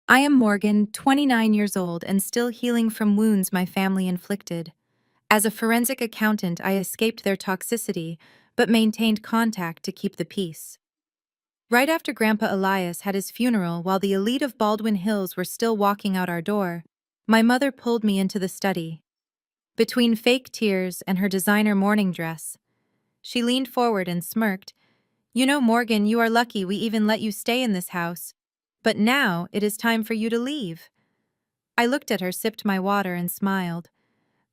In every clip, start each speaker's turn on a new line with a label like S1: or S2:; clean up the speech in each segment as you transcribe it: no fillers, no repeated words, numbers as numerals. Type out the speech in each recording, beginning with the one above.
S1: I am Morgan, 29 years old and still healing from wounds my family inflicted. As a forensic accountant, I escaped their toxicity, but maintained contact to keep the peace. Right after Grandpa Elias had his funeral while the elite of Baldwin Hills were still walking out our door, my mother pulled me into the study. Between fake tears and her designer morning dress, she leaned forward and smirked. "You know, Morgan, you are lucky we even let you stay in this house. But now it is time for you to leave." I looked at her, sipped my water, and smiled.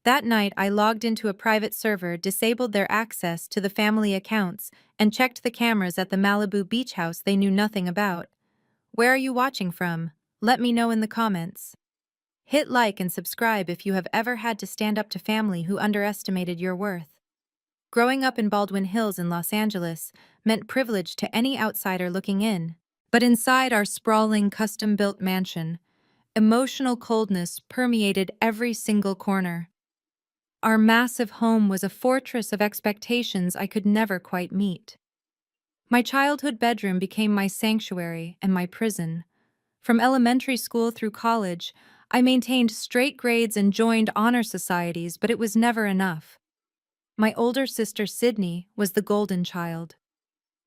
S1: That night, I logged into a private server, disabled their access to the family accounts, and checked the cameras at the Malibu beach house they knew nothing about. Where are you watching from? Let me know in the comments. Hit like and subscribe if you have ever had to stand up to family who underestimated your worth. Growing up in Baldwin Hills in Los Angeles meant privilege to any outsider looking in. But inside our sprawling, custom-built mansion, emotional coldness permeated every single corner. Our massive home was a fortress of expectations I could never quite meet. My childhood bedroom became my sanctuary and my prison. From elementary school through college, I maintained straight grades and joined honor societies, but it was never enough. My older sister, Sydney, was the golden child.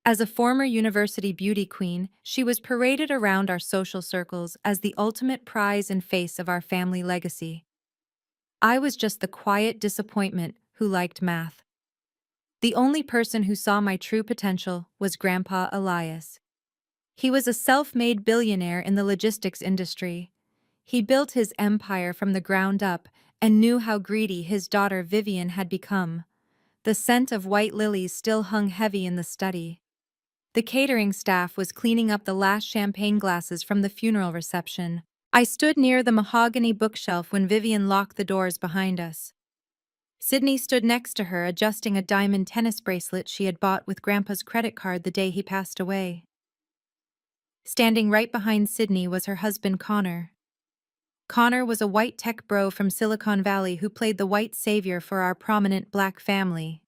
S1: As a former university beauty queen, she was paraded around our social circles as the ultimate prize and face of our family legacy. I was just the quiet disappointment who liked math. The only person who saw my true potential was Grandpa Elias. He was a self-made billionaire in the logistics industry. He built his empire from the ground up and knew how greedy his daughter Vivian had become. The scent of white lilies still hung heavy in the study. The catering staff was cleaning up the last champagne glasses from the funeral reception. I stood near the mahogany bookshelf when Vivian locked the doors behind us. Sydney stood next to her, adjusting a diamond tennis bracelet she had bought with Grandpa's credit card the day he passed away. Standing right behind Sydney was her husband, Connor. Connor was a white tech bro from Silicon Valley who played the white savior for our prominent black family.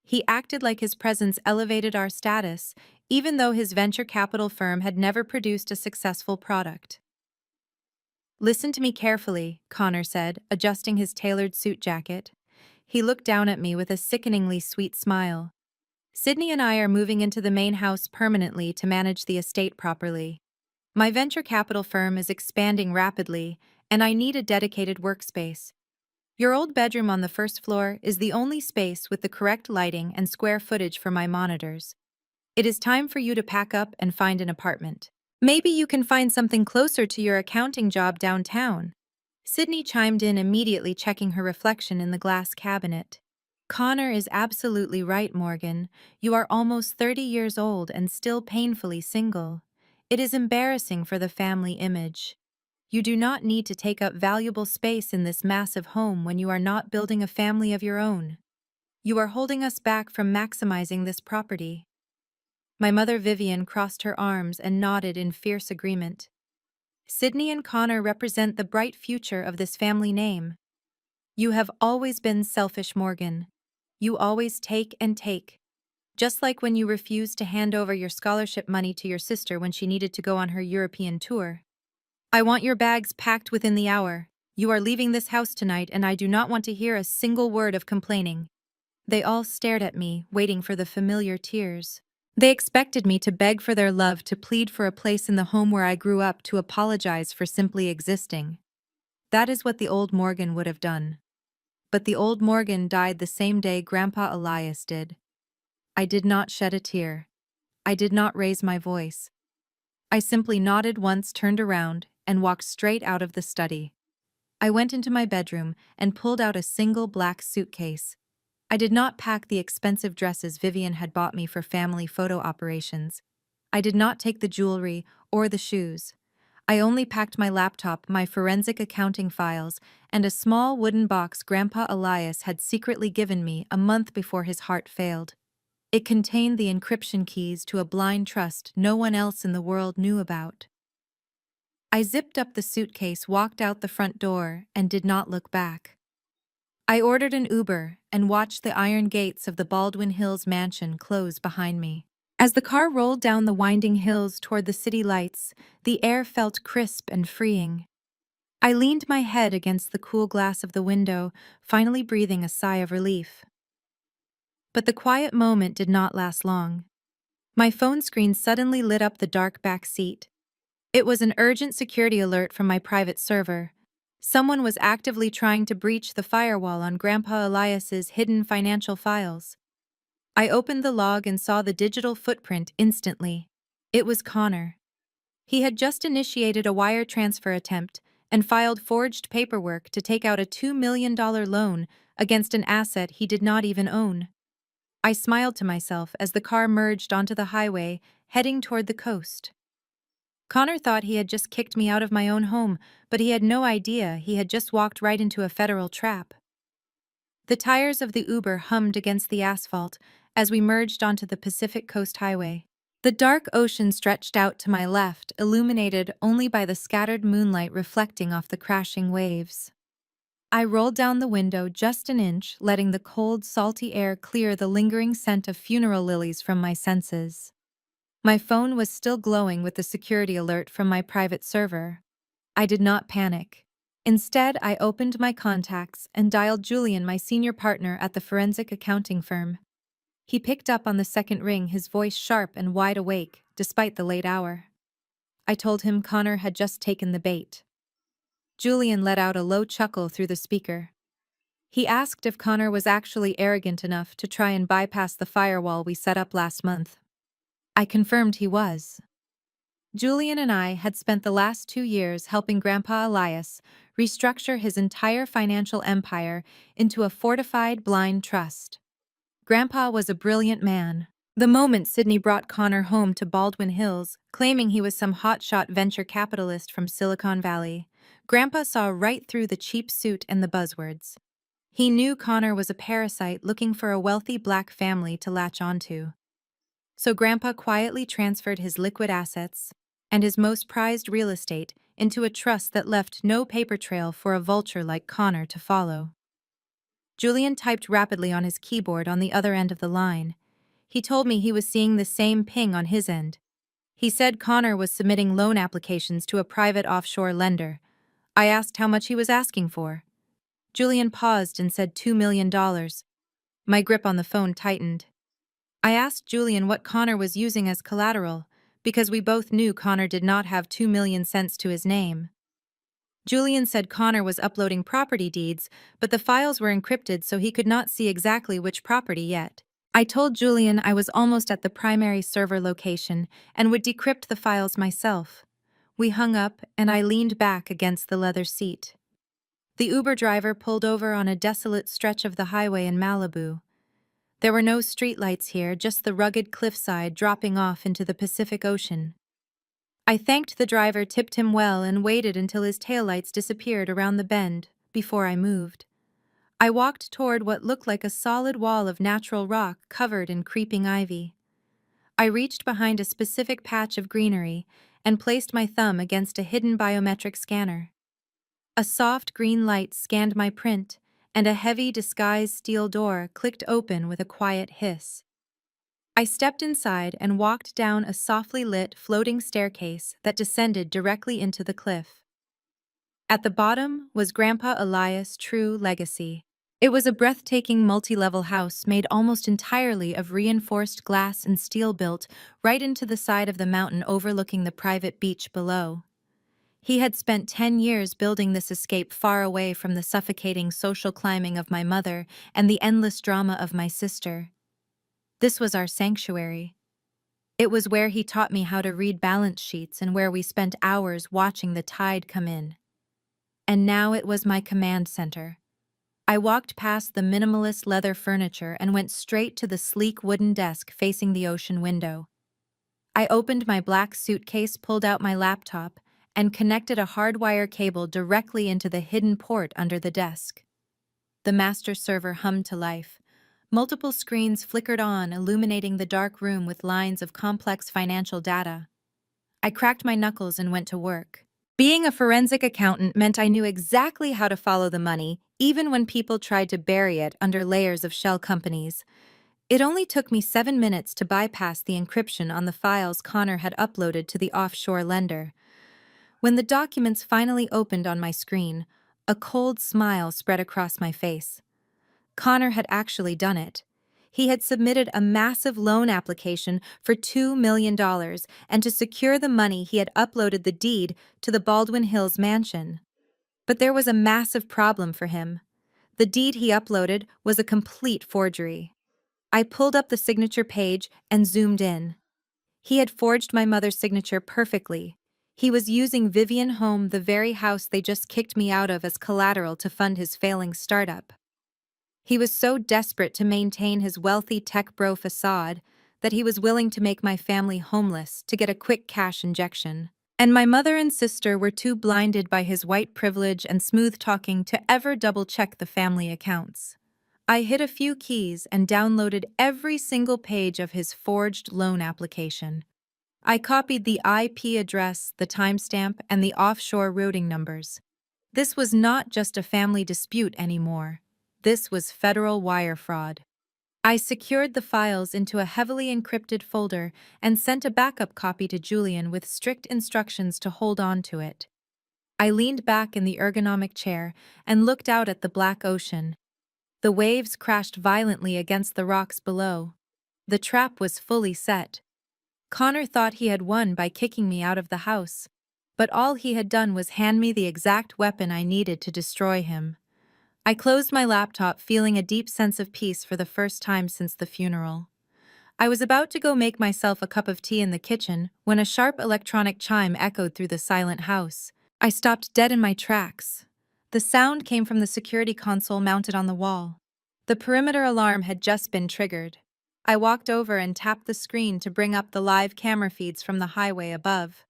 S1: He acted like his presence elevated our status, even though his venture capital firm had never produced a successful product. "Listen to me carefully," Connor said, adjusting his tailored suit jacket. He looked down at me with a sickeningly sweet smile. "Sydney and I are moving into the main house permanently to manage the estate properly. My venture capital firm is expanding rapidly, and I need a dedicated workspace. Your old bedroom on the first floor is the only space with the correct lighting and square footage for my monitors. It is time for you to pack up and find an apartment. Maybe you can find something closer to your accounting job downtown." Sydney chimed in immediately, checking her reflection in the glass cabinet. "Connor is absolutely right, Morgan. You are almost 30 years old and still painfully single. It is embarrassing for the family image. You do not need to take up valuable space in this massive home when you are not building a family of your own. You are holding us back from maximizing this property." My mother Vivian crossed her arms and nodded in fierce agreement. "Sydney and Connor represent the bright future of this family name. You have always been selfish, Morgan. You always take and take. Just like when you refused to hand over your scholarship money to your sister when she needed to go on her European tour. I want your bags packed within the hour. You are leaving this house tonight, and I do not want to hear a single word of complaining." They all stared at me, waiting for the familiar tears. They expected me to beg for their love, to plead for a place in the home where I grew up, to apologize for simply existing. That is what the old Morgan would have done. But the old Morgan died the same day Grandpa Elias did. I did not shed a tear. I did not raise my voice. I simply nodded once, turned around, and walked straight out of the study. I went into my bedroom and pulled out a single black suitcase. I did not pack the expensive dresses Vivian had bought me for family photo operations. I did not take the jewelry or the shoes. I only packed my laptop, my forensic accounting files, and a small wooden box Grandpa Elias had secretly given me a month before his heart failed. It contained the encryption keys to a blind trust no one else in the world knew about. I zipped up the suitcase, walked out the front door, and did not look back. I ordered an Uber and watched the iron gates of the Baldwin Hills mansion close behind me. As the car rolled down the winding hills toward the city lights, the air felt crisp and freeing. I leaned my head against the cool glass of the window, finally breathing a sigh of relief. But the quiet moment did not last long. My phone screen suddenly lit up the dark back seat. It was an urgent security alert from my private server. Someone was actively trying to breach the firewall on Grandpa Elias's hidden financial files. I opened the log and saw the digital footprint instantly. It was Connor. He had just initiated a wire transfer attempt and filed forged paperwork to take out a $2 million loan against an asset he did not even own. I smiled to myself as the car merged onto the highway, heading toward the coast. Connor thought he had just kicked me out of my own home, but he had no idea he had just walked right into a federal trap. The tires of the Uber hummed against the asphalt as we merged onto the Pacific Coast Highway. The dark ocean stretched out to my left, illuminated only by the scattered moonlight reflecting off the crashing waves. I rolled down the window just an inch, letting the cold, salty air clear the lingering scent of funeral lilies from my senses. My phone was still glowing with the security alert from my private server. I did not panic. Instead, I opened my contacts and dialed Julian, my senior partner at the forensic accounting firm. He picked up on the second ring, his voice sharp and wide awake, despite the late hour. I told him Connor had just taken the bait. Julian let out a low chuckle through the speaker. He asked if Connor was actually arrogant enough to try and bypass the firewall we set up last month. I confirmed he was. Julian and I had spent the last 2 years helping Grandpa Elias restructure his entire financial empire into a fortified blind trust. Grandpa was a brilliant man. The moment Sydney brought Connor home to Baldwin Hills, claiming he was some hotshot venture capitalist from Silicon Valley, Grandpa saw right through the cheap suit and the buzzwords. He knew Connor was a parasite looking for a wealthy black family to latch onto. So Grandpa quietly transferred his liquid assets and his most prized real estate into a trust that left no paper trail for a vulture like Connor to follow. Julian typed rapidly on his keyboard on the other end of the line. He told me he was seeing the same ping on his end. He said Connor was submitting loan applications to a private offshore lender. I asked how much he was asking for. Julian paused and said $2 million. My grip on the phone tightened. I asked Julian what Connor was using as collateral, because we both knew Connor did not have 2 million cents to his name. Julian said Connor was uploading property deeds, but the files were encrypted so he could not see exactly which property yet. I told Julian I was almost at the primary server location and would decrypt the files myself. We hung up and I leaned back against the leather seat. The Uber driver pulled over on a desolate stretch of the highway in Malibu. There were no streetlights here, just the rugged cliffside dropping off into the Pacific Ocean. I thanked the driver, tipped him well, and waited until his taillights disappeared around the bend before I moved. I walked toward what looked like a solid wall of natural rock covered in creeping ivy. I reached behind a specific patch of greenery and placed my thumb against a hidden biometric scanner. A soft green light scanned my print, and a heavy disguised steel door clicked open with a quiet hiss. I stepped inside and walked down a softly lit floating staircase that descended directly into the cliff. At the bottom was Grandpa Elias' true legacy. It was a breathtaking multi-level house made almost entirely of reinforced glass and steel, built right into the side of the mountain overlooking the private beach below. He had spent 10 years building this escape far away from the suffocating social climbing of my mother and the endless drama of my sister. This was our sanctuary. It was where he taught me how to read balance sheets and where we spent hours watching the tide come in. And now it was my command center. I walked past the minimalist leather furniture and went straight to the sleek wooden desk facing the ocean window. I opened my black suitcase, pulled out my laptop, and connected a hardwire cable directly into the hidden port under the desk. The master server hummed to life. Multiple screens flickered on, illuminating the dark room with lines of complex financial data. I cracked my knuckles and went to work. Being a forensic accountant meant I knew exactly how to follow the money, even when people tried to bury it under layers of shell companies. It only took me 7 minutes to bypass the encryption on the files Connor had uploaded to the offshore lender. When the documents finally opened on my screen, a cold smile spread across my face. Connor had actually done it. He had submitted a massive loan application for $2 million, and to secure the money, he had uploaded the deed to the Baldwin Hills mansion. But there was a massive problem for him. The deed he uploaded was a complete forgery. I pulled up the signature page and zoomed in. He had forged my mother's signature perfectly. He was using Vivian Home, the very house they just kicked me out of, as collateral to fund his failing startup. He was so desperate to maintain his wealthy tech bro facade that he was willing to make my family homeless to get a quick cash injection. And my mother and sister were too blinded by his white privilege and smooth talking to ever double-check the family accounts. I hit a few keys and downloaded every single page of his forged loan application. I copied the IP address, the timestamp, and the offshore routing numbers. This was not just a family dispute anymore. This was federal wire fraud. I secured the files into a heavily encrypted folder and sent a backup copy to Julian with strict instructions to hold on to it. I leaned back in the ergonomic chair and looked out at the black ocean. The waves crashed violently against the rocks below. The trap was fully set. Connor thought he had won by kicking me out of the house, but all he had done was hand me the exact weapon I needed to destroy him. I closed my laptop, feeling a deep sense of peace for the first time since the funeral. I was about to go make myself a cup of tea in the kitchen when a sharp electronic chime echoed through the silent house. I stopped dead in my tracks. The sound came from the security console mounted on the wall. The perimeter alarm had just been triggered. I walked over and tapped the screen to bring up the live camera feeds from the highway above.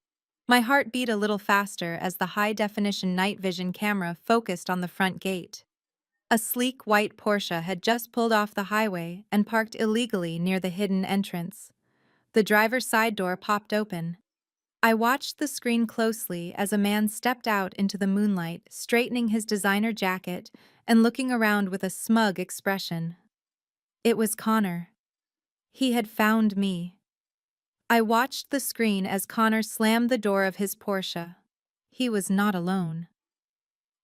S1: My heart beat a little faster as the high-definition night vision camera focused on the front gate. A sleek white Porsche had just pulled off the highway and parked illegally near the hidden entrance. The driver's side door popped open. I watched the screen closely as a man stepped out into the moonlight, straightening his designer jacket and looking around with a smug expression. It was Connor. He had found me. I watched the screen as Connor slammed the door of his Porsche. He was not alone.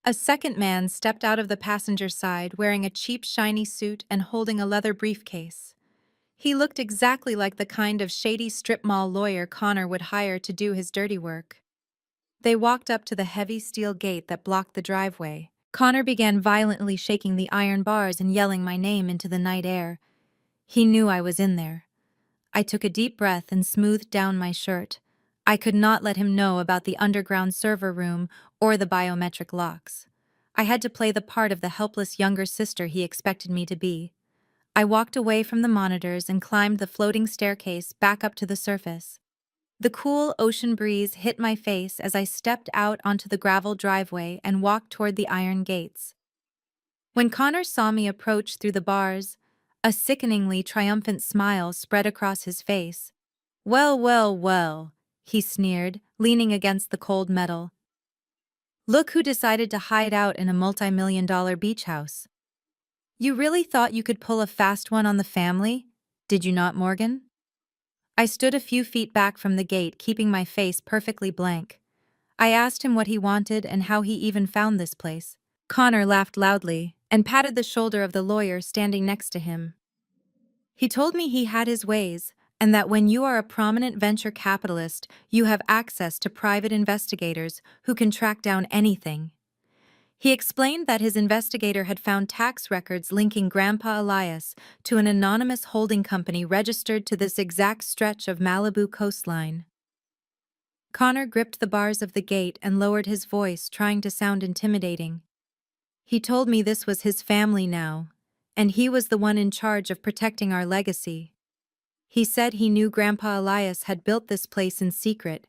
S1: A second man stepped out of the passenger side wearing a cheap shiny suit and holding a leather briefcase. He looked exactly like the kind of shady strip mall lawyer Connor would hire to do his dirty work. They walked up to the heavy steel gate that blocked the driveway. Connor began violently shaking the iron bars and yelling my name into the night air. He knew I was in there. I took a deep breath and smoothed down my shirt. I could not let him know about the underground server room or the biometric locks. I had to play the part of the helpless younger sister he expected me to be. I walked away from the monitors and climbed the floating staircase back up to the surface. The cool ocean breeze hit my face as I stepped out onto the gravel driveway and walked toward the iron gates. When Connor saw me approach through the bars, a sickeningly triumphant smile spread across his face. "Well, well, well," he sneered, leaning against the cold metal. "Look who decided to hide out in a multi-million-dollar beach house. You really thought you could pull a fast one on the family, did you not, Morgan?" I stood a few feet back from the gate, keeping my face perfectly blank. I asked him what he wanted and how he even found this place. Connor laughed loudly and patted the shoulder of the lawyer standing next to him. He told me he had his ways, and that when you are a prominent venture capitalist, you have access to private investigators who can track down anything. He explained that his investigator had found tax records linking Grandpa Elias to an anonymous holding company registered to this exact stretch of Malibu coastline. Connor gripped the bars of the gate and lowered his voice, trying to sound intimidating. He told me this was his family now, and he was the one in charge of protecting our legacy. He said he knew Grandpa Elias had built this place in secret,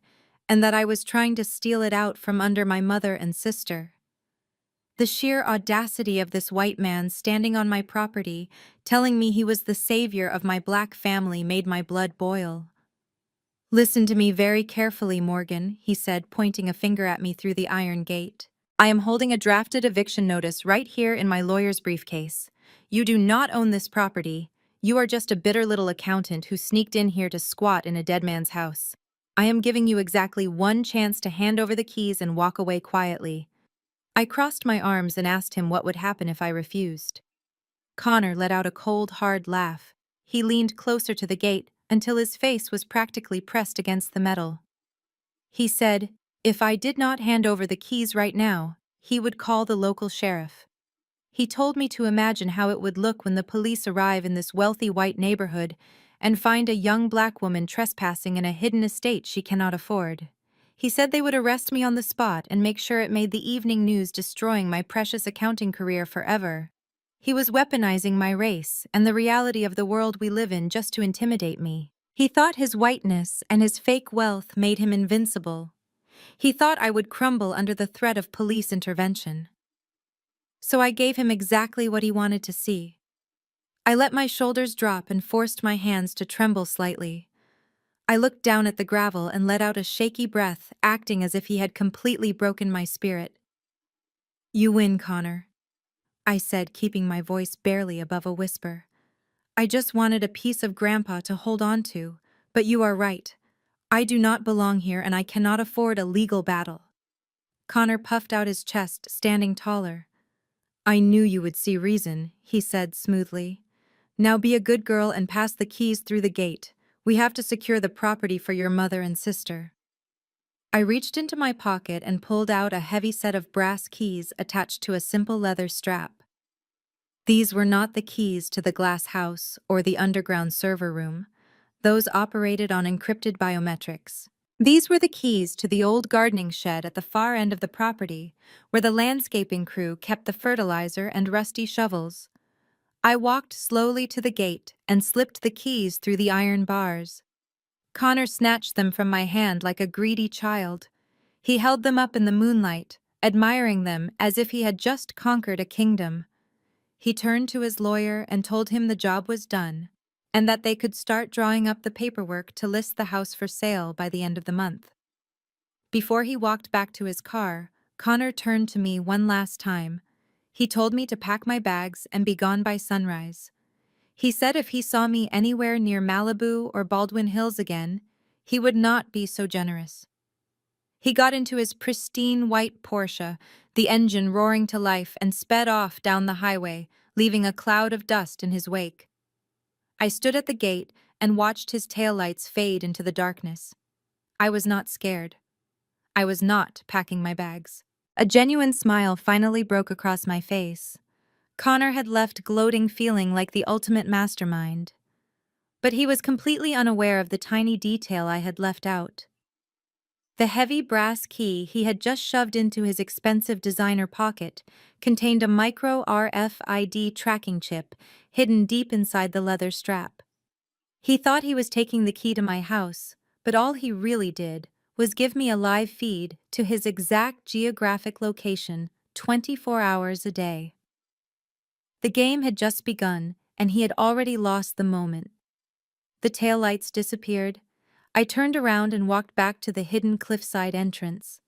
S1: and that I was trying to steal it out from under my mother and sister. The sheer audacity of this white man standing on my property, telling me he was the savior of my black family, made my blood boil. "Listen to me very carefully, Morgan," he said, pointing a finger at me through the iron gate. "I am holding a drafted eviction notice right here in my lawyer's briefcase. You do not own this property. You are just a bitter little accountant who sneaked in here to squat in a dead man's house. I am giving you exactly one chance to hand over the keys and walk away quietly. I crossed my arms and asked him what would happen if I refused. Connor let out a cold, hard laugh. He leaned closer to the gate until his face was practically pressed against the metal. He said, if I did not hand over the keys right now, he would call the local sheriff. He told me to imagine how it would look when the police arrive in this wealthy white neighborhood and find a young black woman trespassing in a hidden estate she cannot afford. He said they would arrest me on the spot and make sure it made the evening news, destroying my precious accounting career forever. He was weaponizing my race and the reality of the world we live in just to intimidate me. He thought his whiteness and his fake wealth made him invincible. He thought I would crumble under the threat of police intervention. So I gave him exactly what he wanted to see. I let my shoulders drop and forced my hands to tremble slightly. I looked down at the gravel and let out a shaky breath, acting as if he had completely broken my spirit. You win, Connor, I said, keeping my voice barely above a whisper. I just wanted a piece of Grandpa to hold on to, but you are right. I do not belong here and I cannot afford a legal battle. Connor puffed out his chest, standing taller. I knew you would see reason, he said smoothly. Now be a good girl and pass the keys through the gate. We have to secure the property for your mother and sister. I reached into my pocket and pulled out a heavy set of brass keys attached to a simple leather strap. These were not the keys to the glass house or the underground server room. Those operated on encrypted biometrics. These were the keys to the old gardening shed at the far end of the property, where the landscaping crew kept the fertilizer and rusty shovels. I walked slowly to the gate and slipped the keys through the iron bars. Connor snatched them from my hand like a greedy child. He held them up in the moonlight, admiring them as if he had just conquered a kingdom. He turned to his lawyer and told him the job was done, and that they could start drawing up the paperwork to list the house for sale by the end of the month. Before he walked back to his car, Connor turned to me one last time. He told me to pack my bags and be gone by sunrise. He said if he saw me anywhere near Malibu or Baldwin Hills again, he would not be so generous. He got into his pristine white Porsche, the engine roaring to life, and sped off down the highway, leaving a cloud of dust in his wake. I stood at the gate and watched his taillights fade into the darkness. I was not scared. I was not packing my bags. A genuine smile finally broke across my face. Connor had left gloating, feeling like the ultimate mastermind. But he was completely unaware of the tiny detail I had left out. The heavy brass key he had just shoved into his expensive designer pocket contained a micro RFID tracking chip hidden deep inside the leather strap. He thought he was taking the key to my house, but all he really did was give me a live feed to his exact geographic location 24 hours a day. The game had just begun, and he had already lost the moment. The taillights disappeared. I turned around and walked back to the hidden cliffside entrance.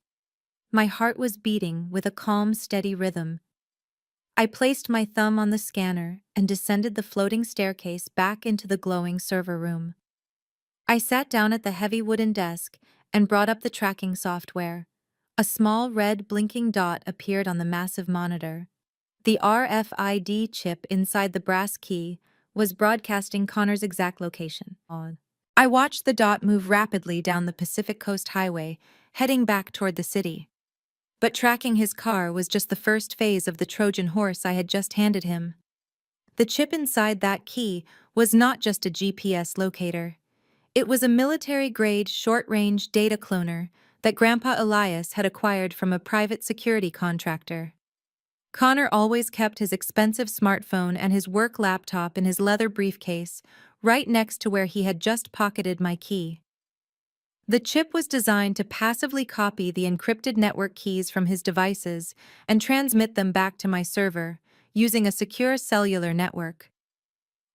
S1: My heart was beating with a calm, steady rhythm. I placed my thumb on the scanner and descended the floating staircase back into the glowing server room. I sat down at the heavy wooden desk and brought up the tracking software. A small red blinking dot appeared on the massive monitor. The RFID chip inside the brass key was broadcasting Connor's exact location. I watched the dot move rapidly down the Pacific Coast Highway, heading back toward the city. But tracking his car was just the first phase of the Trojan horse I had just handed him. The chip inside that key was not just a GPS locator. It was a military-grade, short-range data cloner that Grandpa Elias had acquired from a private security contractor. Connor always kept his expensive smartphone and his work laptop in his leather briefcase, right next to where he had just pocketed my key. The chip was designed to passively copy the encrypted network keys from his devices and transmit them back to my server, using a secure cellular network.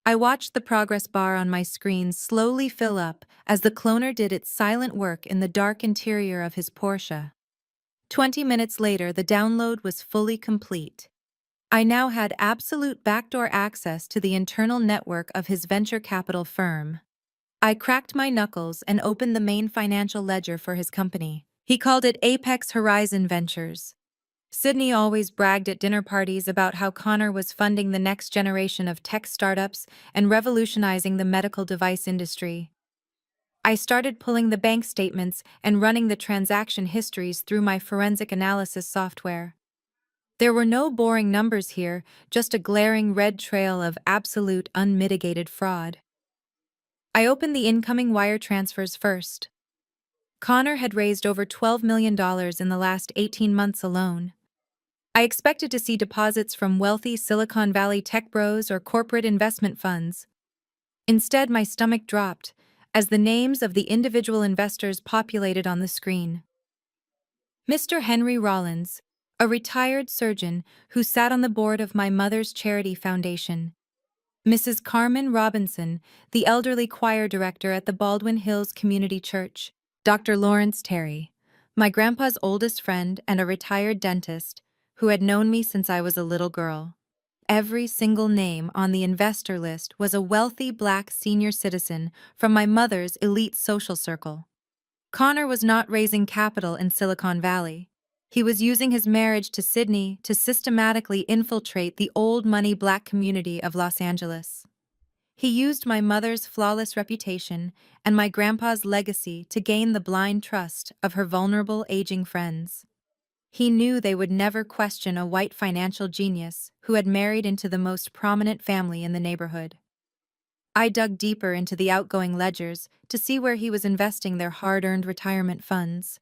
S1: I watched the progress bar on my screen slowly fill up as the cloner did its silent work in the dark interior of his Porsche. 20 minutes later, the download was fully complete. I now had absolute backdoor access to the internal network of his venture capital firm. I cracked my knuckles and opened the main financial ledger for his company. He called it Apex Horizon Ventures. Sydney always bragged at dinner parties about how Connor was funding the next generation of tech startups and revolutionizing the medical device industry. I started pulling the bank statements and running the transaction histories through my forensic analysis software. There were no boring numbers here, just a glaring red trail of absolute unmitigated fraud. I opened the incoming wire transfers first. Connor had raised over $12 million in the last 18 months alone. I expected to see deposits from wealthy Silicon Valley tech bros or corporate investment funds. Instead, my stomach dropped as the names of the individual investors populated on the screen. Mr. Henry Rollins, a retired surgeon who sat on the board of my mother's charity foundation. Mrs. Carmen Robinson, the elderly choir director at the Baldwin Hills Community Church. Dr. Lawrence Terry, my grandpa's oldest friend and a retired dentist who had known me since I was a little girl. Every single name on the investor list was a wealthy black senior citizen from my mother's elite social circle. Connor was not raising capital in Silicon Valley. He was using his marriage to Sydney to systematically infiltrate the old money black community of Los Angeles. He used my mother's flawless reputation and my grandpa's legacy to gain the blind trust of her vulnerable aging friends. He knew they would never question a white financial genius who had married into the most prominent family in the neighborhood. I dug deeper into the outgoing ledgers to see where he was investing their hard-earned retirement funds.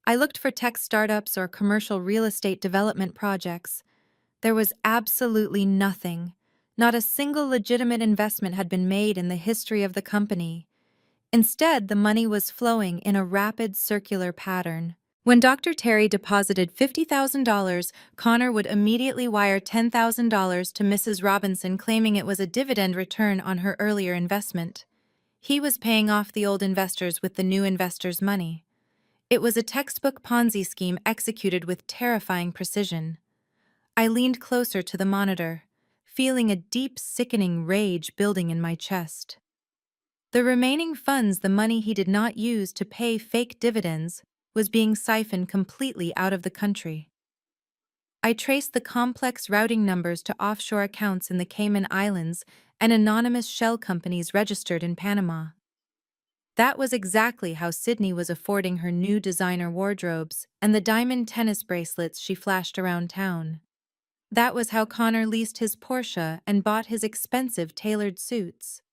S1: I looked for tech startups or commercial real estate development projects. There was absolutely nothing. Not a single legitimate investment had been made in the history of the company. Instead, the money was flowing in a rapid circular pattern. When Dr. Terry deposited $50,000, Connor would immediately wire $10,000 to Mrs. Robinson, claiming it was a dividend return on her earlier investment. He was paying off the old investors with the new investors' money. It was a textbook Ponzi scheme executed with terrifying precision. I leaned closer to the monitor, feeling a deep, sickening rage building in my chest. The remaining funds, the money he did not use to pay fake dividends, was being siphoned completely out of the country. I traced the complex routing numbers to offshore accounts in the Cayman Islands and anonymous shell companies registered in Panama. That was exactly how Sydney was affording her new designer wardrobes and the diamond tennis bracelets she flashed around town. That was how Connor leased his Porsche and bought his expensive tailored suits.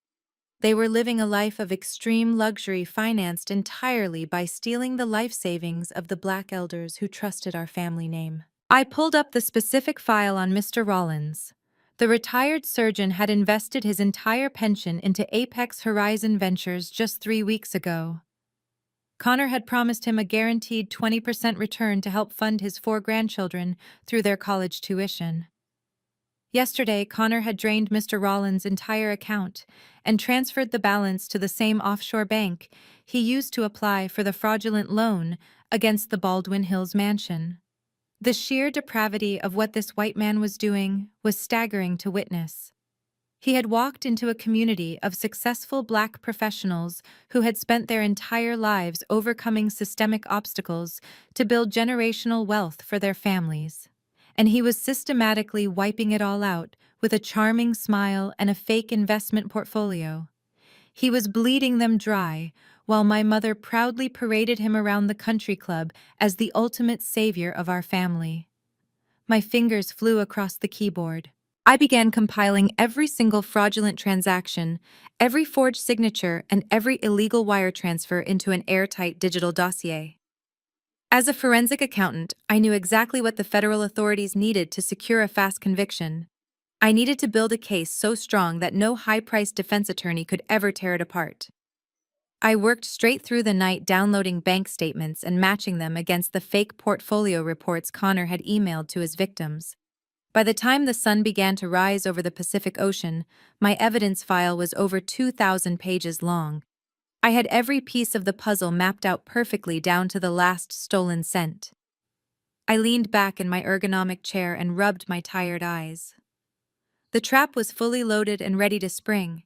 S1: They were living a life of extreme luxury financed entirely by stealing the life savings of the black elders who trusted our family name. I pulled up the specific file on Mr. Rollins. The retired surgeon had invested his entire pension into Apex Horizon Ventures just 3 weeks ago. Connor had promised him a guaranteed 20% return to help fund his 4 grandchildren through their college tuition. Yesterday, Connor had drained Mr. Rollins' entire account and transferred the balance to the same offshore bank he used to apply for the fraudulent loan against the Baldwin Hills mansion. The sheer depravity of what this white man was doing was staggering to witness. He had walked into a community of successful black professionals who had spent their entire lives overcoming systemic obstacles to build generational wealth for their families. And he was systematically wiping it all out with a charming smile and a fake investment portfolio. He was bleeding them dry, while my mother proudly paraded him around the country club as the ultimate savior of our family. My fingers flew across the keyboard. I began compiling every single fraudulent transaction, every forged signature, and every illegal wire transfer into an airtight digital dossier. As a forensic accountant, I knew exactly what the federal authorities needed to secure a fast conviction. I needed to build a case so strong that no high-priced defense attorney could ever tear it apart. I worked straight through the night downloading bank statements and matching them against the fake portfolio reports Connor had emailed to his victims. By the time the sun began to rise over the Pacific Ocean, my evidence file was over 2,000 pages long. I had every piece of the puzzle mapped out perfectly down to the last stolen cent. I leaned back in my ergonomic chair and rubbed my tired eyes. The trap was fully loaded and ready to spring.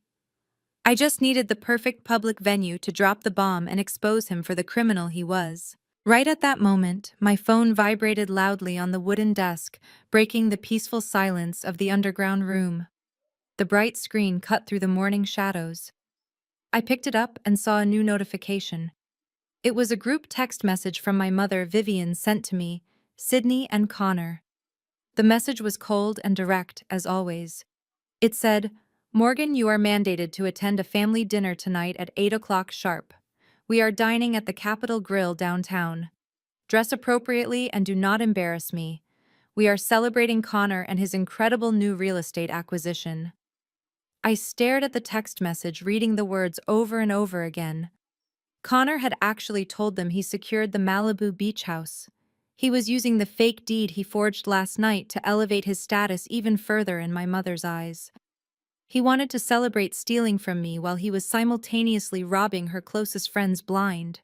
S1: I just needed the perfect public venue to drop the bomb and expose him for the criminal he was. Right at that moment, my phone vibrated loudly on the wooden desk, breaking the peaceful silence of the underground room. The bright screen cut through the morning shadows. I picked it up and saw a new notification. It was a group text message from my mother, Vivian, sent to me, Sydney and Connor. The message was cold and direct, as always. It said, "Morgan, you are mandated to attend a family dinner tonight at 8 o'clock sharp. We are dining at the Capitol Grill downtown. Dress appropriately and do not embarrass me. We are celebrating Connor and his incredible new real estate acquisition." I stared at the text message, reading the words over and over again. Connor had actually told them he secured the Malibu beach house. He was using the fake deed he forged last night to elevate his status even further in my mother's eyes. He wanted to celebrate stealing from me while he was simultaneously robbing her closest friends blind.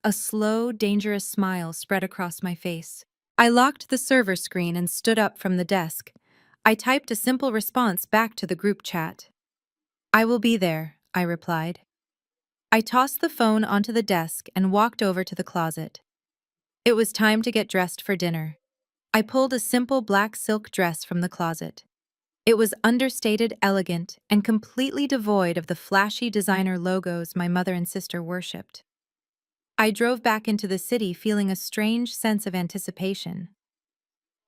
S1: A slow, dangerous smile spread across my face. I locked the server screen and stood up from the desk. I typed a simple response back to the group chat. "I will be there," I replied. I tossed the phone onto the desk and walked over to the closet. It was time to get dressed for dinner. I pulled a simple black silk dress from the closet. It was understated, elegant, and completely devoid of the flashy designer logos my mother and sister worshipped. I drove back into the city feeling a strange sense of anticipation.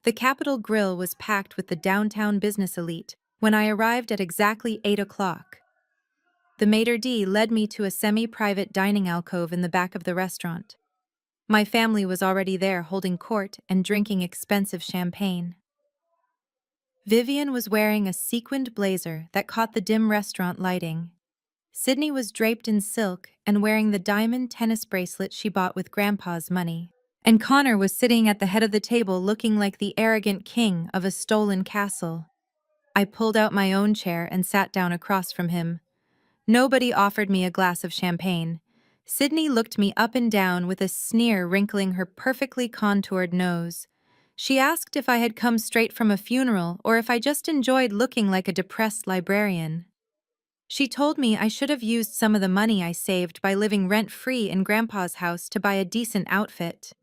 S1: The Capitol Grill was packed with the downtown business elite when I arrived at exactly 8 o'clock. The maitre d' led me to a semi-private dining alcove in the back of the restaurant. My family was already there holding court and drinking expensive champagne. Vivian was wearing a sequined blazer that caught the dim restaurant lighting. Sydney was draped in silk and wearing the diamond tennis bracelet she bought with Grandpa's money. And Connor was sitting at the head of the table looking like the arrogant king of a stolen castle. I pulled out my own chair and sat down across from him. Nobody offered me a glass of champagne. Sydney looked me up and down with a sneer wrinkling her perfectly contoured nose. She asked if I had come straight from a funeral or if I just enjoyed looking like a depressed librarian. She told me I should have used some of the money I saved by living rent-free in Grandpa's house to buy a decent outfit.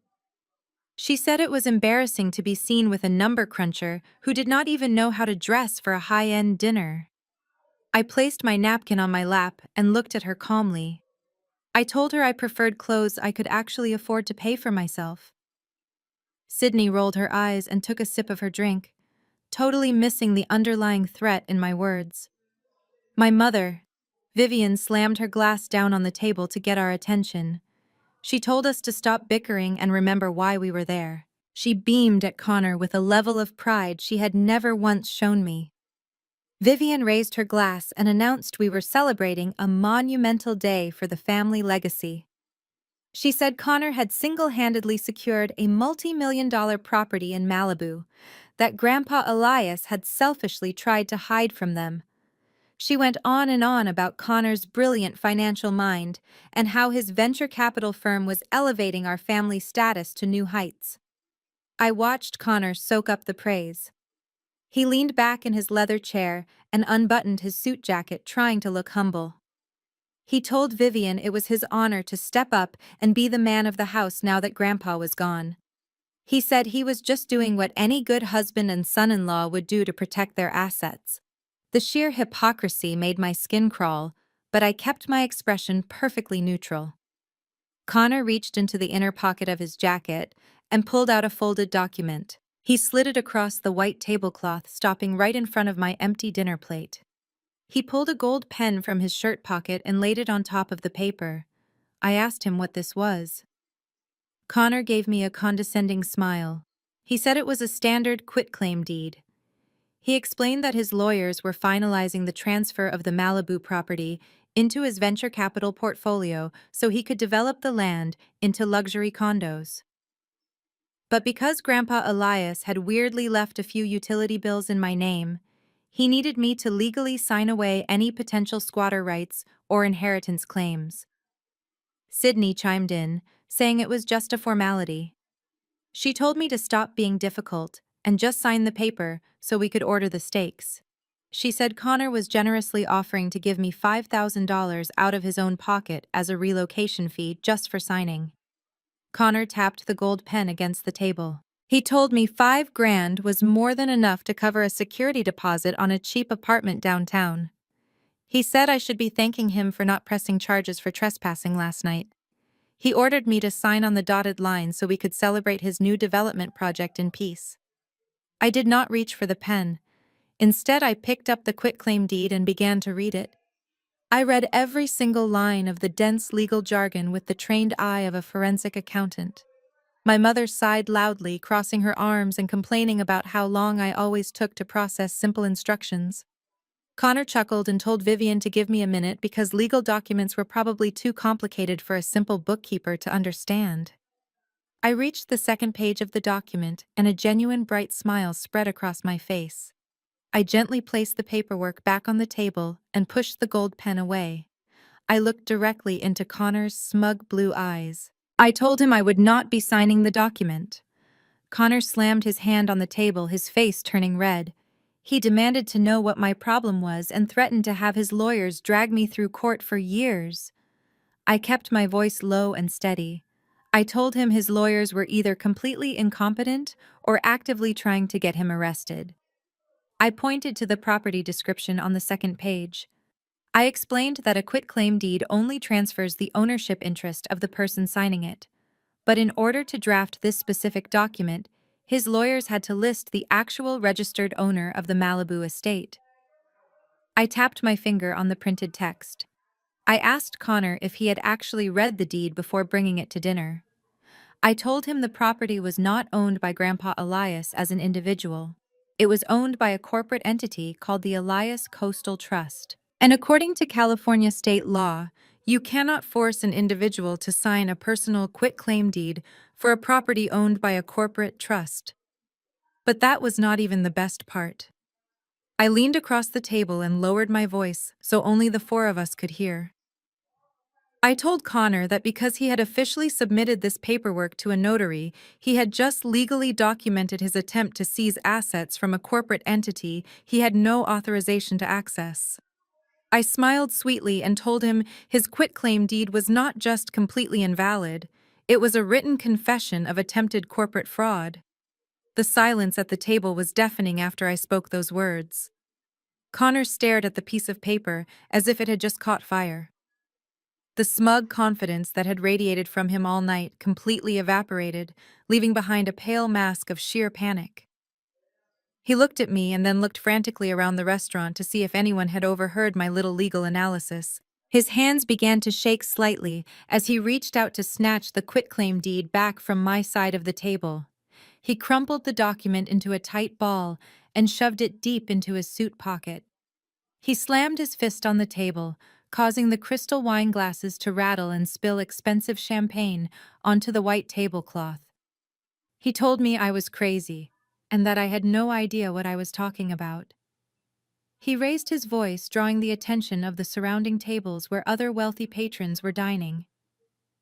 S1: She said it was embarrassing to be seen with a number cruncher who did not even know how to dress for a high-end dinner. I placed my napkin on my lap and looked at her calmly. I told her I preferred clothes I could actually afford to pay for myself. Sydney rolled her eyes and took a sip of her drink, totally missing the underlying threat in my words. My mother, Vivian, slammed her glass down on the table to get our attention. She told us to stop bickering and remember why we were there. She beamed at Connor with a level of pride she had never once shown me. Vivian raised her glass and announced we were celebrating a monumental day for the family legacy. She said Connor had single-handedly secured a multi-million-dollar property in Malibu that Grandpa Elias had selfishly tried to hide from them. She went on and on about Connor's brilliant financial mind and how his venture capital firm was elevating our family status to new heights. I watched Connor soak up the praise. He leaned back in his leather chair and unbuttoned his suit jacket, trying to look humble. He told Vivian it was his honor to step up and be the man of the house now that Grandpa was gone. He said he was just doing what any good husband and son-in-law would do to protect their assets. The sheer hypocrisy made my skin crawl, but I kept my expression perfectly neutral. Connor reached into the inner pocket of his jacket and pulled out a folded document. He slid it across the white tablecloth, stopping right in front of my empty dinner plate. He pulled a gold pen from his shirt pocket and laid it on top of the paper. I asked him what this was. Connor gave me a condescending smile. He said it was a standard quitclaim deed. He explained that his lawyers were finalizing the transfer of the Malibu property into his venture capital portfolio so he could develop the land into luxury condos. But because Grandpa Elias had weirdly left a few utility bills in my name, he needed me to legally sign away any potential squatter rights or inheritance claims. Sydney chimed in, saying it was just a formality. She told me to stop being difficult and just sign the paper so we could order the steaks. She said Connor was generously offering to give me $5,000 out of his own pocket as a relocation fee just for signing. Connor tapped the gold pen against the table. He told me 5 grand was more than enough to cover a security deposit on a cheap apartment downtown. He said I should be thanking him for not pressing charges for trespassing last night. He ordered me to sign on the dotted line so we could celebrate his new development project in peace. I did not reach for the pen. Instead, I picked up the quitclaim deed and began to read it. I read every single line of the dense legal jargon with the trained eye of a forensic accountant. My mother sighed loudly, crossing her arms and complaining about how long I always took to process simple instructions. Connor chuckled and told Vivian to give me a minute because legal documents were probably too complicated for a simple bookkeeper to understand. I reached the second page of the document, and a genuine bright smile spread across my face. I gently placed the paperwork back on the table and pushed the gold pen away. I looked directly into Connor's smug blue eyes. I told him I would not be signing the document. Connor slammed his hand on the table, his face turning red. He demanded to know what my problem was and threatened to have his lawyers drag me through court for years. I kept my voice low and steady. I told him his lawyers were either completely incompetent or actively trying to get him arrested. I pointed to the property description on the second page. I explained that a quitclaim deed only transfers the ownership interest of the person signing it. But in order to draft this specific document, his lawyers had to list the actual registered owner of the Malibu estate. I tapped my finger on the printed text. I asked Connor if he had actually read the deed before bringing it to dinner. I told him the property was not owned by Grandpa Elias as an individual. It was owned by a corporate entity called the Elias Coastal Trust. And according to California state law, you cannot force an individual to sign a personal quitclaim deed for a property owned by a corporate trust. But that was not even the best part. I leaned across the table and lowered my voice so only the four of us could hear. I told Connor that because he had officially submitted this paperwork to a notary, he had just legally documented his attempt to seize assets from a corporate entity he had no authorization to access. I smiled sweetly and told him his quitclaim deed was not just completely invalid, it was a written confession of attempted corporate fraud. The silence at the table was deafening after I spoke those words. Connor stared at the piece of paper as if it had just caught fire. The smug confidence that had radiated from him all night completely evaporated, leaving behind a pale mask of sheer panic. He looked at me and then looked frantically around the restaurant to see if anyone had overheard my little legal analysis. His hands began to shake slightly as he reached out to snatch the quitclaim deed back from my side of the table. He crumpled the document into a tight ball and shoved it deep into his suit pocket. He slammed his fist on the table, causing the crystal wine glasses to rattle and spill expensive champagne onto the white tablecloth. He told me I was crazy, and that I had no idea what I was talking about. He raised his voice, drawing the attention of the surrounding tables where other wealthy patrons were dining.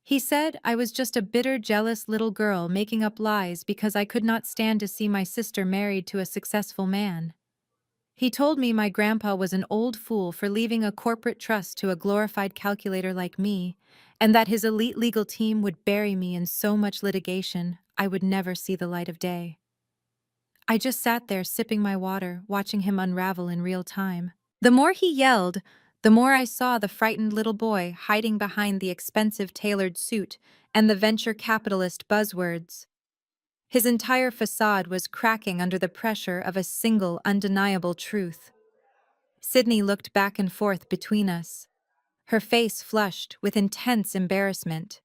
S1: He said I was just a bitter, jealous little girl making up lies because I could not stand to see my sister married to a successful man. He told me my grandpa was an old fool for leaving a corporate trust to a glorified calculator like me, and that his elite legal team would bury me in so much litigation I would never see the light of day. I just sat there sipping my water, watching him unravel in real time. The more he yelled, the more I saw the frightened little boy hiding behind the expensive tailored suit and the venture capitalist buzzwords. His entire facade was cracking under the pressure of a single undeniable truth. Sydney looked back and forth between us, her face flushed with intense embarrassment.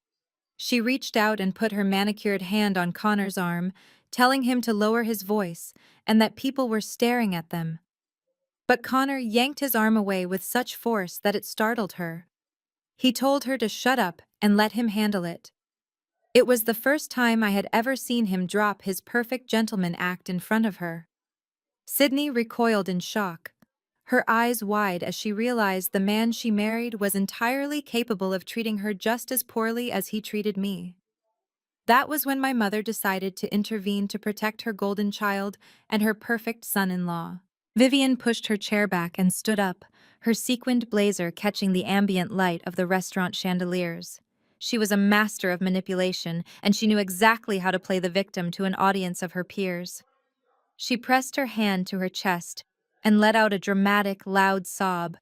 S1: She reached out and put her manicured hand on Connor's arm, telling him to lower his voice and that people were staring at them. But Connor yanked his arm away with such force that it startled her. He told her to shut up and let him handle it. It was the first time I had ever seen him drop his perfect gentleman act in front of her. Sydney recoiled in shock, her eyes wide as she realized the man she married was entirely capable of treating her just as poorly as he treated me. That was when my mother decided to intervene to protect her golden child and her perfect son-in-law. Vivian pushed her chair back and stood up, her sequined blazer catching the ambient light of the restaurant chandeliers. She was a master of manipulation, and she knew exactly how to play the victim to an audience of her peers. She pressed her hand to her chest and let out a dramatic, loud sob.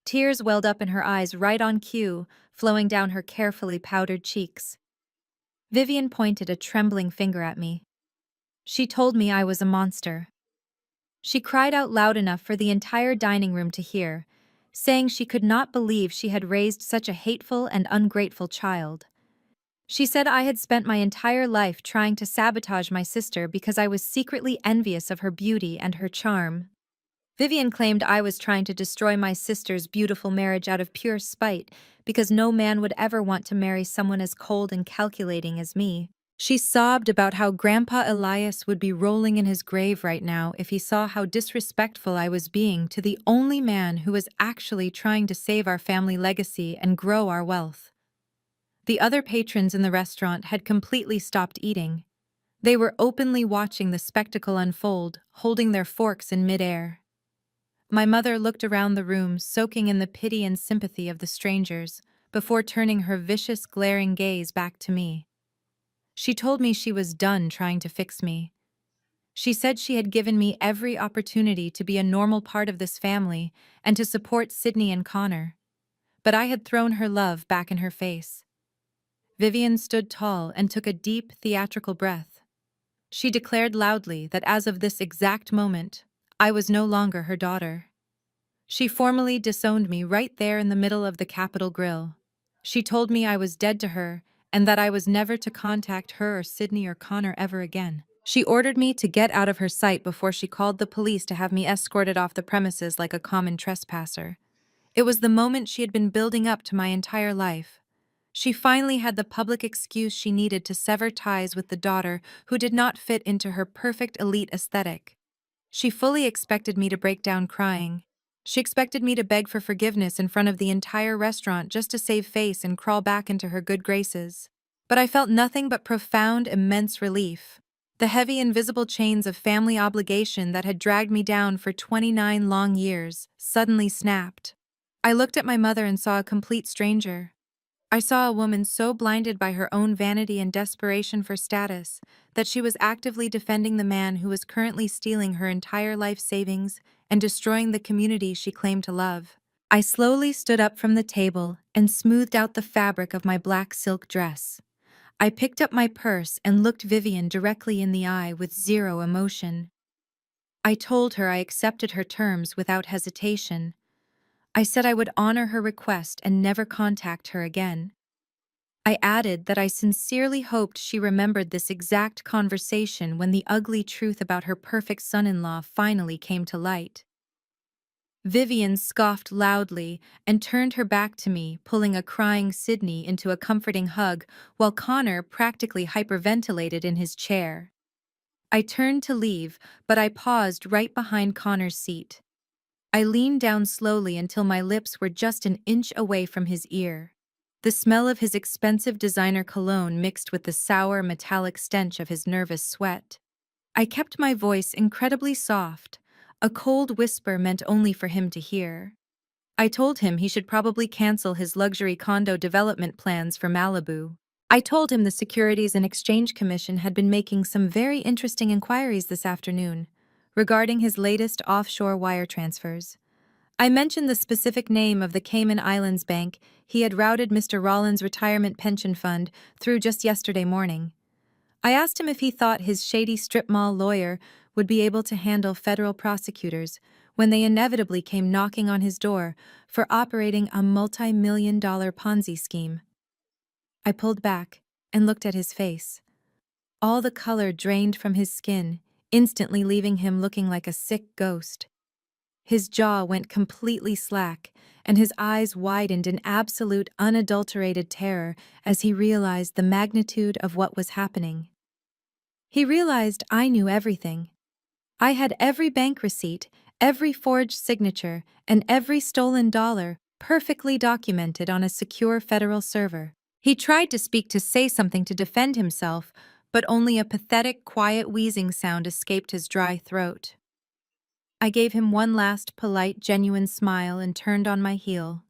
S1: Tears welled up in her eyes right on cue, flowing down her carefully powdered cheeks. Vivian pointed a trembling finger at me. She told me I was a monster. She cried out loud enough for the entire dining room to hear, saying she could not believe she had raised such a hateful and ungrateful child. She said I had spent my entire life trying to sabotage my sister because I was secretly envious of her beauty and her charm. Vivian claimed I was trying to destroy my sister's beautiful marriage out of pure spite because no man would ever want to marry someone as cold and calculating as me. She sobbed about how Grandpa Elias would be rolling in his grave right now if he saw how disrespectful I was being to the only man who was actually trying to save our family legacy and grow our wealth. The other patrons in the restaurant had completely stopped eating. They were openly watching the spectacle unfold, holding their forks in midair. My mother looked around the room, soaking in the pity and sympathy of the strangers, before turning her vicious, glaring gaze back to me. She told me she was done trying to fix me. She said she had given me every opportunity to be a normal part of this family and to support Sydney and Connor. But I had thrown her love back in her face. Vivian stood tall and took a deep, theatrical breath. She declared loudly that as of this exact moment, I was no longer her daughter. She formally disowned me right there in the middle of the Capitol grill. She told me I was dead to her and that I was never to contact her or Sydney or Connor ever again. She ordered me to get out of her sight before she called the police to have me escorted off the premises like a common trespasser. It was the moment she had been building up to my entire life. She finally had the public excuse she needed to sever ties with the daughter who did not fit into her perfect elite aesthetic. She fully expected me to break down crying. She expected me to beg for forgiveness in front of the entire restaurant just to save face and crawl back into her good graces. But I felt nothing but profound, immense relief. The heavy, invisible chains of family obligation that had dragged me down for 29 long years suddenly snapped. I looked at my mother and saw a complete stranger. I saw a woman so blinded by her own vanity and desperation for status that she was actively defending the man who was currently stealing her entire life savings and destroying the community she claimed to love. I slowly stood up from the table and smoothed out the fabric of my black silk dress. I picked up my purse and looked Vivian directly in the eye with zero emotion. I told her I accepted her terms without hesitation. I said I would honor her request and never contact her again. I added that I sincerely hoped she remembered this exact conversation when the ugly truth about her perfect son-in-law finally came to light. Vivian scoffed loudly and turned her back to me, pulling a crying Sydney into a comforting hug while Connor practically hyperventilated in his chair. I turned to leave, but I paused right behind Connor's seat. I leaned down slowly until my lips were just an inch away from his ear. The smell of his expensive designer cologne mixed with the sour, metallic stench of his nervous sweat. I kept my voice incredibly soft, a cold whisper meant only for him to hear. I told him he should probably cancel his luxury condo development plans for Malibu. I told him the Securities and Exchange Commission had been making some very interesting inquiries this afternoon regarding his latest offshore wire transfers. I mentioned the specific name of the Cayman Islands bank he had routed Mr. Rollins' retirement pension fund through just yesterday morning. I asked him if he thought his shady strip mall lawyer would be able to handle federal prosecutors when they inevitably came knocking on his door for operating a multi-million-dollar Ponzi scheme. I pulled back and looked at his face. All the color drained from his skin, instantly leaving him looking like a sick ghost. His jaw went completely slack, and his eyes widened in absolute, unadulterated terror as he realized the magnitude of what was happening. He realized I knew everything. I had every bank receipt, every forged signature, and every stolen dollar perfectly documented on a secure federal server. He tried to speak to say something to defend himself, but only a pathetic, quiet wheezing sound escaped his dry throat. I gave him one last polite, genuine smile and turned on my heel.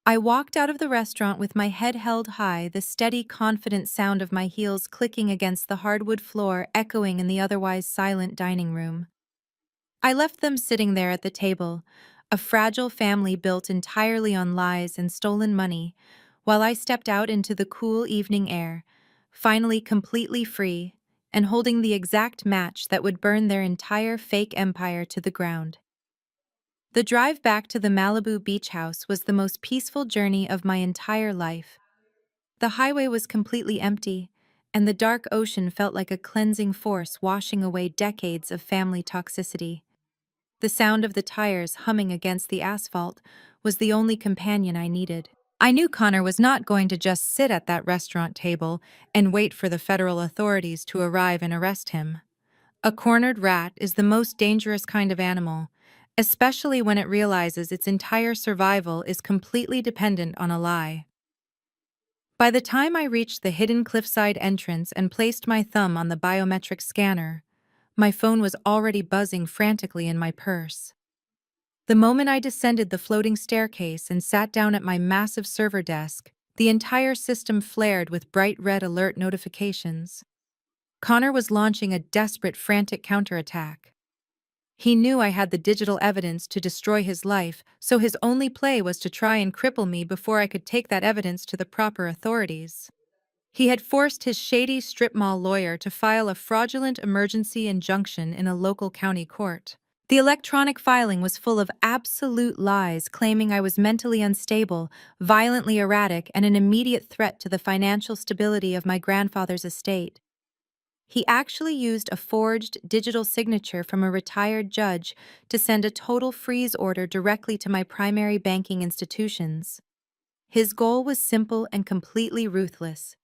S1: I walked out of the restaurant with my head held high, the steady, confident sound of my heels clicking against the hardwood floor echoing in the otherwise silent dining room. I left them sitting there at the table, a fragile family built entirely on lies and stolen money, while I stepped out into the cool evening air, finally completely free, and holding the exact match that would burn their entire fake empire to the ground. The drive back to the Malibu beach house was the most peaceful journey of my entire life. The highway was completely empty, and the dark ocean felt like a cleansing force washing away decades of family toxicity. The sound of the tires humming against the asphalt was the only companion I needed. I knew Connor was not going to just sit at that restaurant table and wait for the federal authorities to arrive and arrest him. A cornered rat is the most dangerous kind of animal, especially when it realizes its entire survival is completely dependent on a lie. By the time I reached the hidden cliffside entrance and placed my thumb on the biometric scanner, my phone was already buzzing frantically in my purse. The moment I descended the floating staircase and sat down at my massive server desk, the entire system flared with bright red alert notifications. Connor was launching a desperate, frantic counterattack. He knew I had the digital evidence to destroy his life, so his only play was to try and cripple me before I could take that evidence to the proper authorities. He had forced his shady strip mall lawyer to file a fraudulent emergency injunction in a local county court. The electronic filing was full of absolute lies claiming I was mentally unstable, violently erratic, and an immediate threat to the financial stability of my grandfather's estate. He actually used a forged digital signature from a retired judge to send a total freeze order directly to my primary banking institutions. His goal was simple and completely ruthless.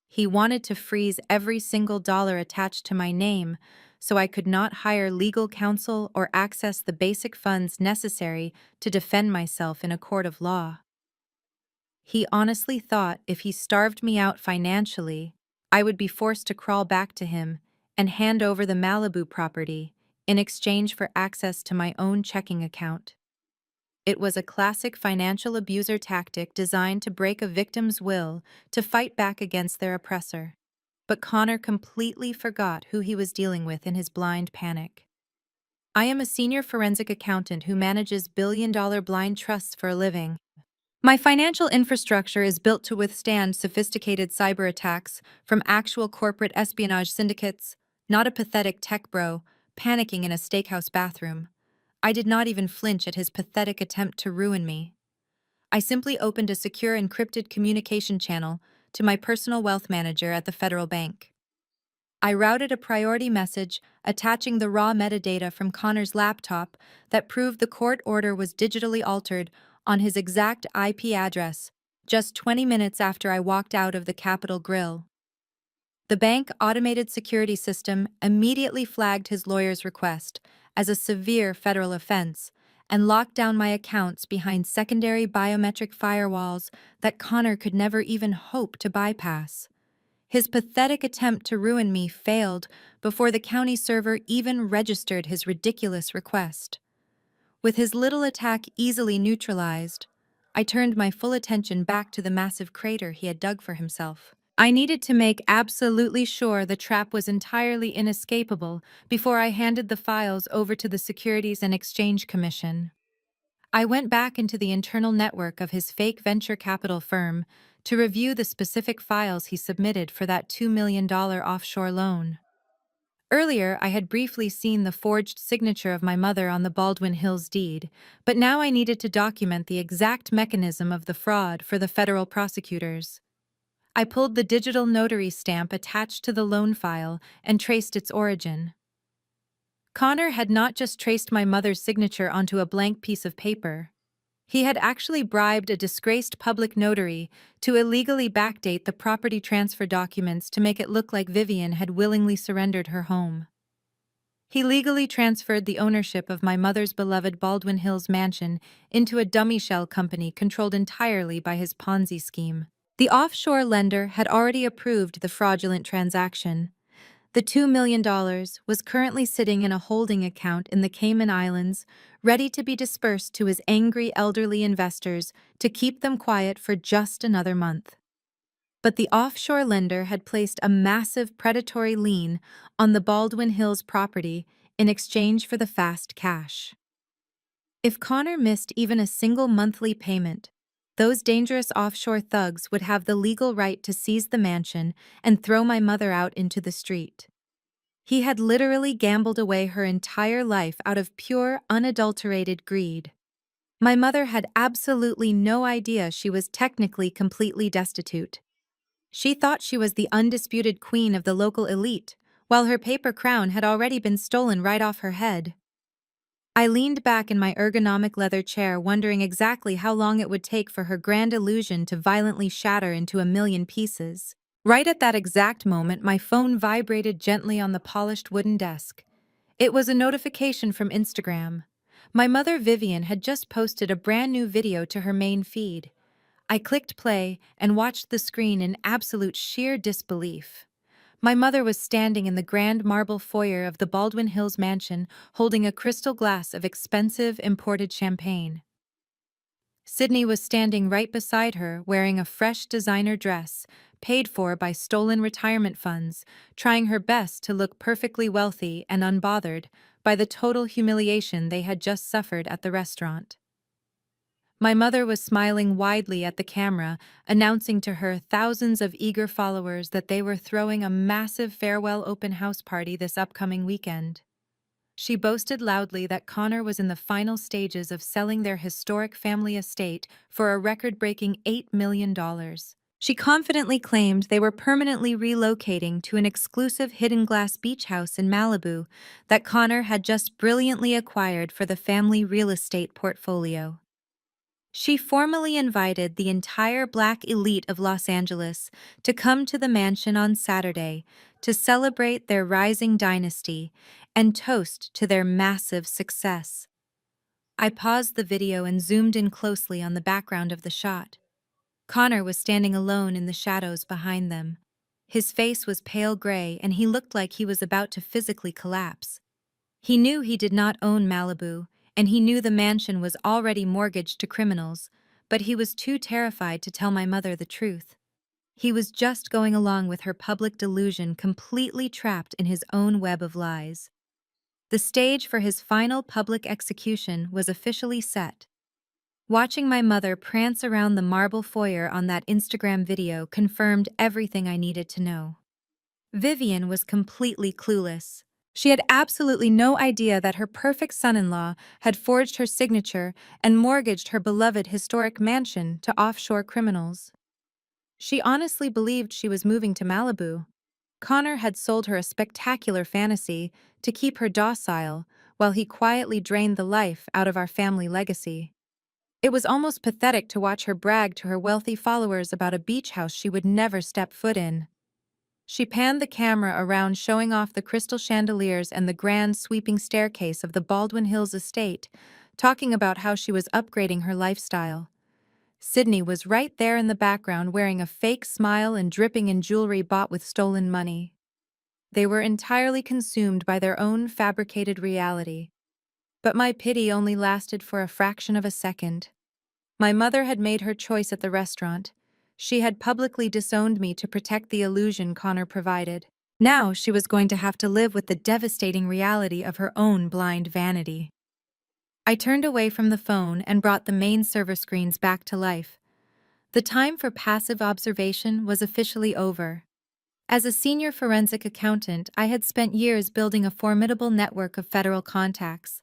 S1: He wanted to freeze every single dollar attached to my name so I could not hire legal counsel or access the basic funds necessary to defend myself in a court of law. He honestly thought if he starved me out financially, I would be forced to crawl back to him and hand over the Malibu property in exchange for access to my own checking account. It was a classic financial abuser tactic designed to break a victim's will to fight back against their oppressor. But Connor completely forgot who he was dealing with in his blind panic. I am a senior forensic accountant who manages billion-dollar blind trusts for a living. My financial infrastructure is built to withstand sophisticated cyber attacks from actual corporate espionage syndicates, not a pathetic tech bro panicking in a steakhouse bathroom. I did not even flinch at his pathetic attempt to ruin me. I simply opened a secure encrypted communication channel to my personal wealth manager at the federal bank. I routed a priority message attaching the raw metadata from Connor's laptop that proved the court order was digitally altered on his exact IP address, just 20 minutes after I walked out of the Capitol Grill. The bank automated security system immediately flagged his lawyer's request as a severe federal offense and locked down my accounts behind secondary biometric firewalls that Connor could never even hope to bypass. His pathetic attempt to ruin me failed before the county server even registered his ridiculous request. With his little attack easily neutralized, I turned my full attention back to the massive crater he had dug for himself. I needed to make absolutely sure the trap was entirely inescapable before I handed the files over to the Securities and Exchange Commission. I went back into the internal network of his fake venture capital firm to review the specific files he submitted for that $2 million offshore loan. Earlier, I had briefly seen the forged signature of my mother on the Baldwin Hills deed, but now I needed to document the exact mechanism of the fraud for the federal prosecutors. I pulled the digital notary stamp attached to the loan file and traced its origin. Connor had not just traced my mother's signature onto a blank piece of paper. He had actually bribed a disgraced public notary to illegally backdate the property transfer documents to make it look like Vivian had willingly surrendered her home. He legally transferred the ownership of my mother's beloved Baldwin Hills mansion into a dummy shell company controlled entirely by his Ponzi scheme. The offshore lender had already approved the fraudulent transaction. The $2 million was currently sitting in a holding account in the Cayman Islands, ready to be dispersed to his angry elderly investors to keep them quiet for just another month. But the offshore lender had placed a massive predatory lien on the Baldwin Hills property in exchange for the fast cash. If Connor missed even a single monthly payment, those dangerous offshore thugs would have the legal right to seize the mansion and throw my mother out into the street. He had literally gambled away her entire life out of pure, unadulterated greed. My mother had absolutely no idea she was technically completely destitute. She thought she was the undisputed queen of the local elite, while her paper crown had already been stolen right off her head. I leaned back in my ergonomic leather chair, wondering exactly how long it would take for her grand illusion to violently shatter into a million pieces. Right at that exact moment, my phone vibrated gently on the polished wooden desk. It was a notification from Instagram. My mother, Vivian, had just posted a brand new video to her main feed. I clicked play and watched the screen in absolute sheer disbelief. My mother was standing in the grand marble foyer of the Baldwin Hills mansion, holding a crystal glass of expensive imported champagne. Sydney was standing right beside her, wearing a fresh designer dress, paid for by stolen retirement funds, trying her best to look perfectly wealthy and unbothered by the total humiliation they had just suffered at the restaurant. My mother was smiling widely at the camera, announcing to her thousands of eager followers that they were throwing a massive farewell open house party this upcoming weekend. She boasted loudly that Connor was in the final stages of selling their historic family estate for a record-breaking $8 million. She confidently claimed they were permanently relocating to an exclusive hidden glass beach house in Malibu that Connor had just brilliantly acquired for the family real estate portfolio. She formally invited the entire Black elite of Los Angeles to come to the mansion on Saturday to celebrate their rising dynasty and toast to their massive success. I paused the video and zoomed in closely on the background of the shot. Connor was standing alone in the shadows behind them. His face was pale gray and he looked like he was about to physically collapse. He knew he did not own Malibu, and he knew the mansion was already mortgaged to criminals, but he was too terrified to tell my mother the truth. He was just going along with her public delusion, completely trapped in his own web of lies. The stage for his final public execution was officially set. Watching my mother prance around the marble foyer on that Instagram video confirmed everything I needed to know. Vivian was completely clueless. She had absolutely no idea that her perfect son-in-law had forged her signature and mortgaged her beloved historic mansion to offshore criminals. She honestly believed she was moving to Malibu. Connor had sold her a spectacular fantasy to keep her docile while he quietly drained the life out of our family legacy. It was almost pathetic to watch her brag to her wealthy followers about a beach house she would never step foot in. She panned the camera around, showing off the crystal chandeliers and the grand sweeping staircase of the Baldwin Hills estate, talking about how she was upgrading her lifestyle. Sydney was right there in the background, wearing a fake smile and dripping in jewelry bought with stolen money. They were entirely consumed by their own fabricated reality. But my pity only lasted for a fraction of a second. My mother had made her choice at the restaurant. She had publicly disowned me to protect the illusion Connor provided. Now she was going to have to live with the devastating reality of her own blind vanity. I turned away from the phone and brought the main server screens back to life. The time for passive observation was officially over. As a senior forensic accountant, I had spent years building a formidable network of federal contacts.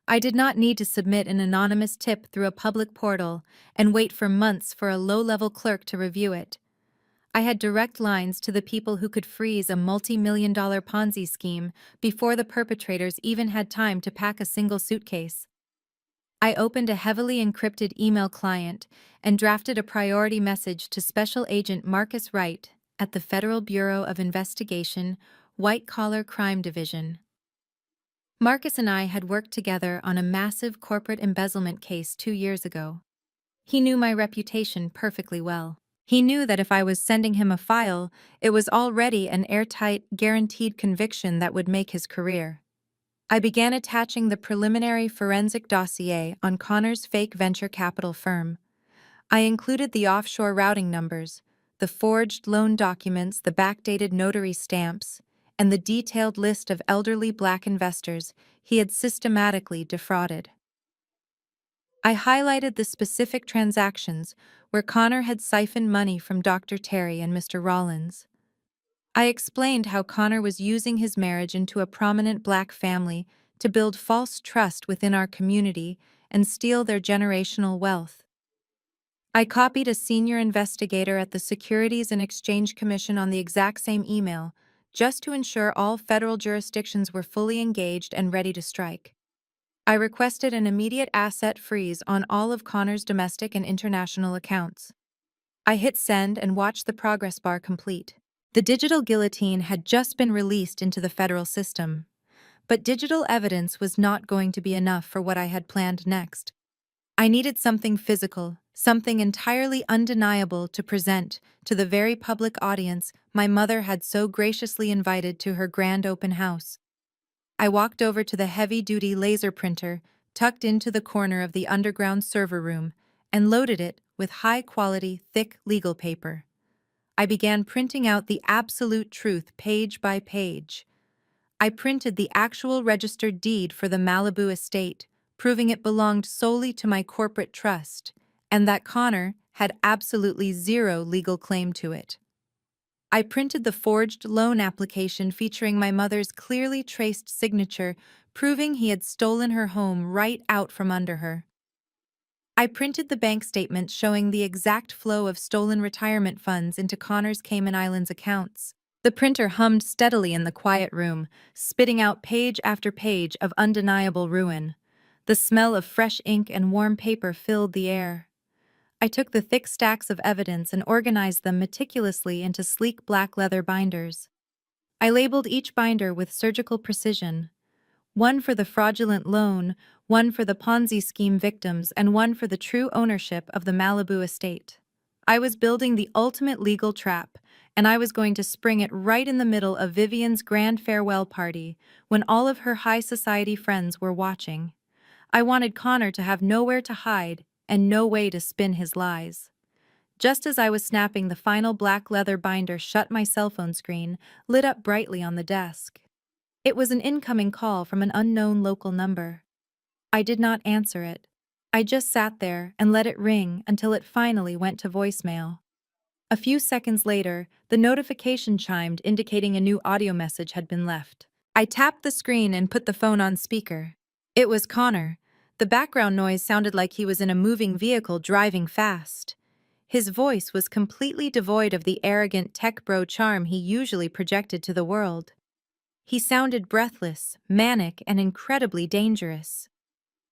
S1: I did not need to submit an anonymous tip through a public portal and wait for months for a low-level clerk to review it. I had direct lines to the people who could freeze a multi-million-dollar Ponzi scheme before the perpetrators even had time to pack a single suitcase. I opened a heavily encrypted email client and drafted a priority message to Special Agent Marcus Wright at the Federal Bureau of Investigation, White Collar Crime Division. Marcus and I had worked together on a massive corporate embezzlement case 2 years ago. He knew my reputation perfectly well. He knew that if I was sending him a file, it was already an airtight, guaranteed conviction that would make his career. I began attaching the preliminary forensic dossier on Connor's fake venture capital firm. I included the offshore routing numbers, the forged loan documents, the backdated notary stamps, and the detailed list of elderly black investors he had systematically defrauded. I highlighted the specific transactions where Connor had siphoned money from Dr. Terry and Mr. Rollins. I explained how Connor was using his marriage into a prominent black family to build false trust within our community and steal their generational wealth. I copied a senior investigator at the Securities and Exchange Commission on the exact same email, just to ensure all federal jurisdictions were fully engaged and ready to strike. I requested an immediate asset freeze on all of Connor's domestic and international accounts. I hit send and watched the progress bar complete. The digital guillotine had just been released into the federal system. But digital evidence was not going to be enough for what I had planned next. I needed something physical, something entirely undeniable to present to the very public audience my mother had so graciously invited to her grand open house. I walked over to the heavy-duty laser printer tucked into the corner of the underground server room and loaded it with high-quality, thick legal paper. I began printing out the absolute truth page by page. I printed the actual registered deed for the Malibu estate, proving it belonged solely to my corporate trust, and that Connor had absolutely zero legal claim to it. I printed the forged loan application featuring my mother's clearly traced signature, proving he had stolen her home right out from under her. I printed the bank statement showing the exact flow of stolen retirement funds into Connor's Cayman Islands accounts. The printer hummed steadily in the quiet room, spitting out page after page of undeniable ruin. The smell of fresh ink and warm paper filled the air. I took the thick stacks of evidence and organized them meticulously into sleek black leather binders. I labeled each binder with surgical precision. One for the fraudulent loan, one for the Ponzi scheme victims, and one for the true ownership of the Malibu estate. I was building the ultimate legal trap, and I was going to spring it right in the middle of Vivian's grand farewell party, when all of her high society friends were watching. I wanted Connor to have nowhere to hide and no way to spin his lies. Just as I was snapping the final black leather binder shut, my cell phone screen lit up brightly on the desk. It was an incoming call from an unknown local number. I did not answer it. I just sat there and let it ring until it finally went to voicemail. A few seconds later, the notification chimed indicating a new audio message had been left. I tapped the screen and put the phone on speaker. It was Connor. The background noise sounded like he was in a moving vehicle driving fast. His voice was completely devoid of the arrogant tech bro charm he usually projected to the world. He sounded breathless, manic, and incredibly dangerous.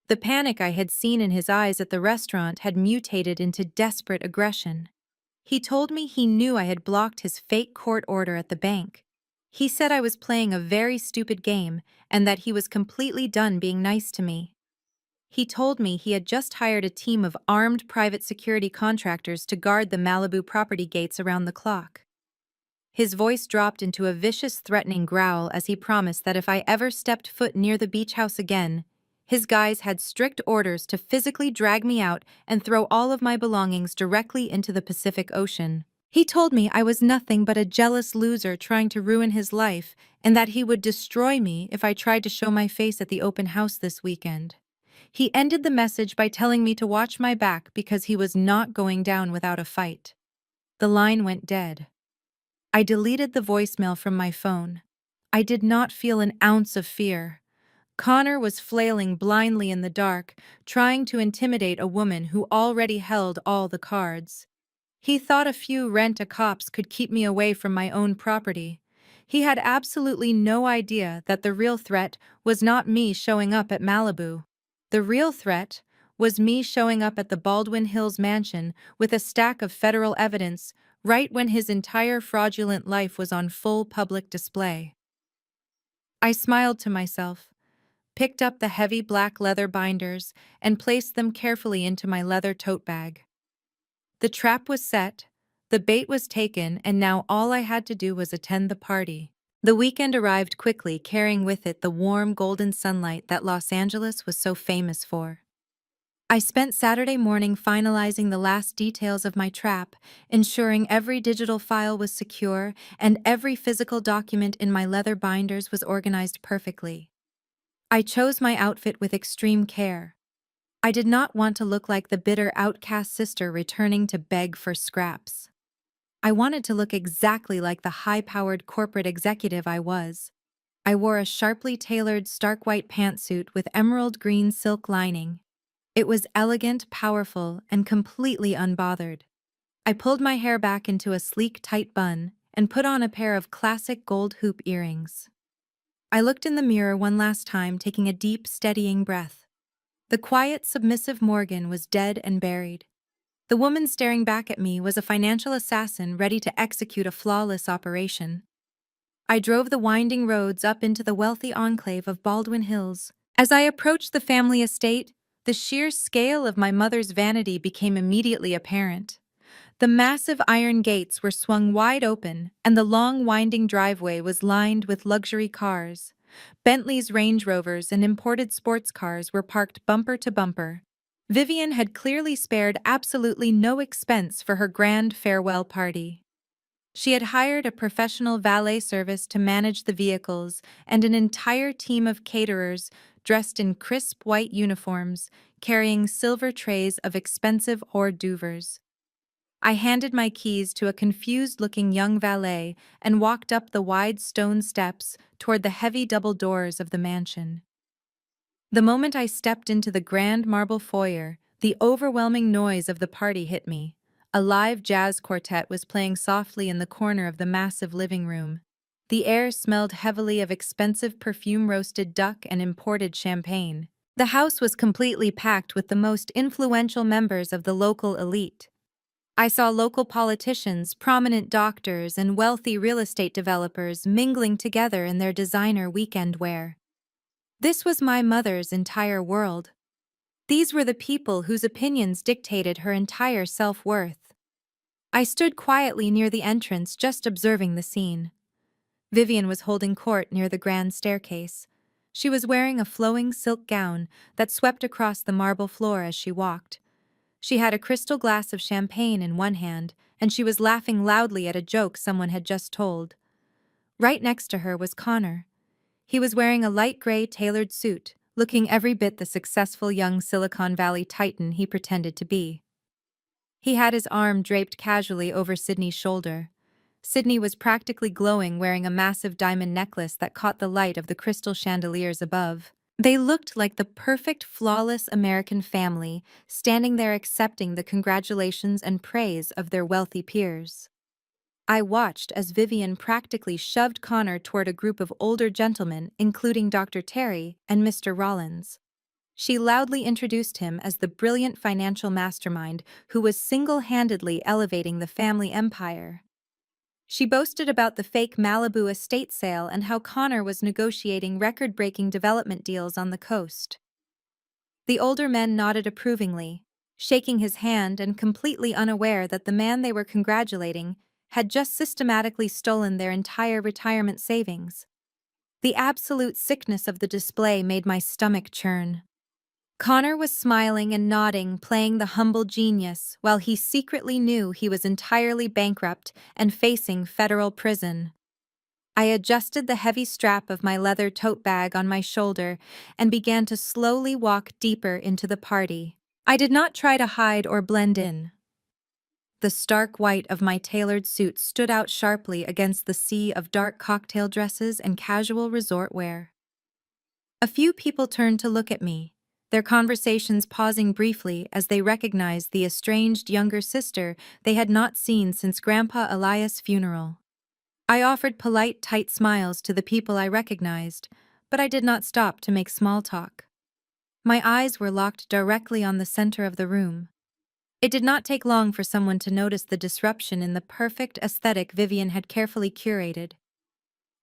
S1: The panic I had seen in his eyes at the restaurant had mutated into desperate aggression. He told me he knew I had blocked his fake court order at the bank. He said I was playing a very stupid game and that he was completely done being nice to me. He told me he had just hired a team of armed private security contractors to guard the Malibu property gates around the clock. His voice dropped into a vicious, threatening growl as he promised that if I ever stepped foot near the beach house again, his guys had strict orders to physically drag me out and throw all of my belongings directly into the Pacific Ocean. He told me I was nothing but a jealous loser trying to ruin his life and that he would destroy me if I tried to show my face at the open house this weekend. He ended the message by telling me to watch my back because he was not going down without a fight. The line went dead. I deleted the voicemail from my phone. I did not feel an ounce of fear. Connor was flailing blindly in the dark, trying to intimidate a woman who already held all the cards. He thought a few rent-a-cops could keep me away from my own property. He had absolutely no idea that the real threat was not me showing up at Malibu. The real threat was me showing up at the Baldwin Hills mansion with a stack of federal evidence right when his entire fraudulent life was on full public display. I smiled to myself, picked up the heavy black leather binders, and placed them carefully into my leather tote bag. The trap was set, The bait was taken, and now all I had to do was attend the party. The weekend arrived quickly, carrying with it the warm golden sunlight that Los Angeles was so famous for. I spent Saturday morning finalizing the last details of my trap, ensuring every digital file was secure and every physical document in my leather binders was organized perfectly. I chose my outfit with extreme care. I did not want to look like the bitter outcast sister returning to beg for scraps. I wanted to look exactly like the high-powered corporate executive I was. I wore a sharply tailored stark white pantsuit with emerald green silk lining. It was elegant, powerful, and completely unbothered. I pulled my hair back into a sleek, tight bun and put on a pair of classic gold hoop earrings. I looked in the mirror one last time, taking a deep, steadying breath. The quiet, submissive Morgan was dead and buried. The woman staring back at me was a financial assassin ready to execute a flawless operation. I drove the winding roads up into the wealthy enclave of Baldwin Hills. As I approached the family estate, the sheer scale of my mother's vanity became immediately apparent. The massive iron gates were swung wide open, and the long winding driveway was lined with luxury cars. Bentleys, Range Rovers, and imported sports cars were parked bumper to bumper. Vivian had clearly spared absolutely no expense for her grand farewell party. She had hired a professional valet service to manage the vehicles and an entire team of caterers dressed in crisp white uniforms, carrying silver trays of expensive hors d'oeuvres. I handed my keys to a confused-looking young valet and walked up the wide stone steps toward the heavy double doors of the mansion. The moment I stepped into the grand marble foyer, the overwhelming noise of the party hit me. A live jazz quartet was playing softly in the corner of the massive living room. The air smelled heavily of expensive perfume-roasted duck and imported champagne. The house was completely packed with the most influential members of the local elite. I saw local politicians, prominent doctors, and wealthy real estate developers mingling together in their designer weekend wear. This was my mother's entire world. These were the people whose opinions dictated her entire self-worth. I stood quietly near the entrance, just observing the scene. Vivian was holding court near the grand staircase. She was wearing a flowing silk gown that swept across the marble floor as she walked. She had a crystal glass of champagne in one hand, and she was laughing loudly at a joke someone had just told. Right next to her was Connor. He was wearing a light gray tailored suit, looking every bit the successful young Silicon Valley titan he pretended to be. He had his arm draped casually over Sydney's shoulder. Sydney was practically glowing, wearing a massive diamond necklace that caught the light of the crystal chandeliers above. They looked like the perfect, flawless American family, standing there accepting the congratulations and praise of their wealthy peers. I watched as Vivian practically shoved Connor toward a group of older gentlemen, including Dr. Terry and Mr. Rollins. She loudly introduced him as the brilliant financial mastermind who was single-handedly elevating the family empire. She boasted about the fake Malibu estate sale and how Connor was negotiating record-breaking development deals on the coast. The older men nodded approvingly, shaking his hand and completely unaware that the man they were congratulating had just systematically stolen their entire retirement savings. The absolute sickness of the display made my stomach churn. Connor was smiling and nodding, playing the humble genius, while he secretly knew he was entirely bankrupt and facing federal prison. I adjusted the heavy strap of my leather tote bag on my shoulder and began to slowly walk deeper into the party. I did not try to hide or blend in. The stark white of my tailored suit stood out sharply against the sea of dark cocktail dresses and casual resort wear. A few people turned to look at me, their conversations pausing briefly as they recognized the estranged younger sister they had not seen since Grandpa Elias' funeral. I offered polite, tight smiles to the people I recognized, but I did not stop to make small talk. My eyes were locked directly on the center of the room. It did not take long for someone to notice the disruption in the perfect aesthetic Vivian had carefully curated.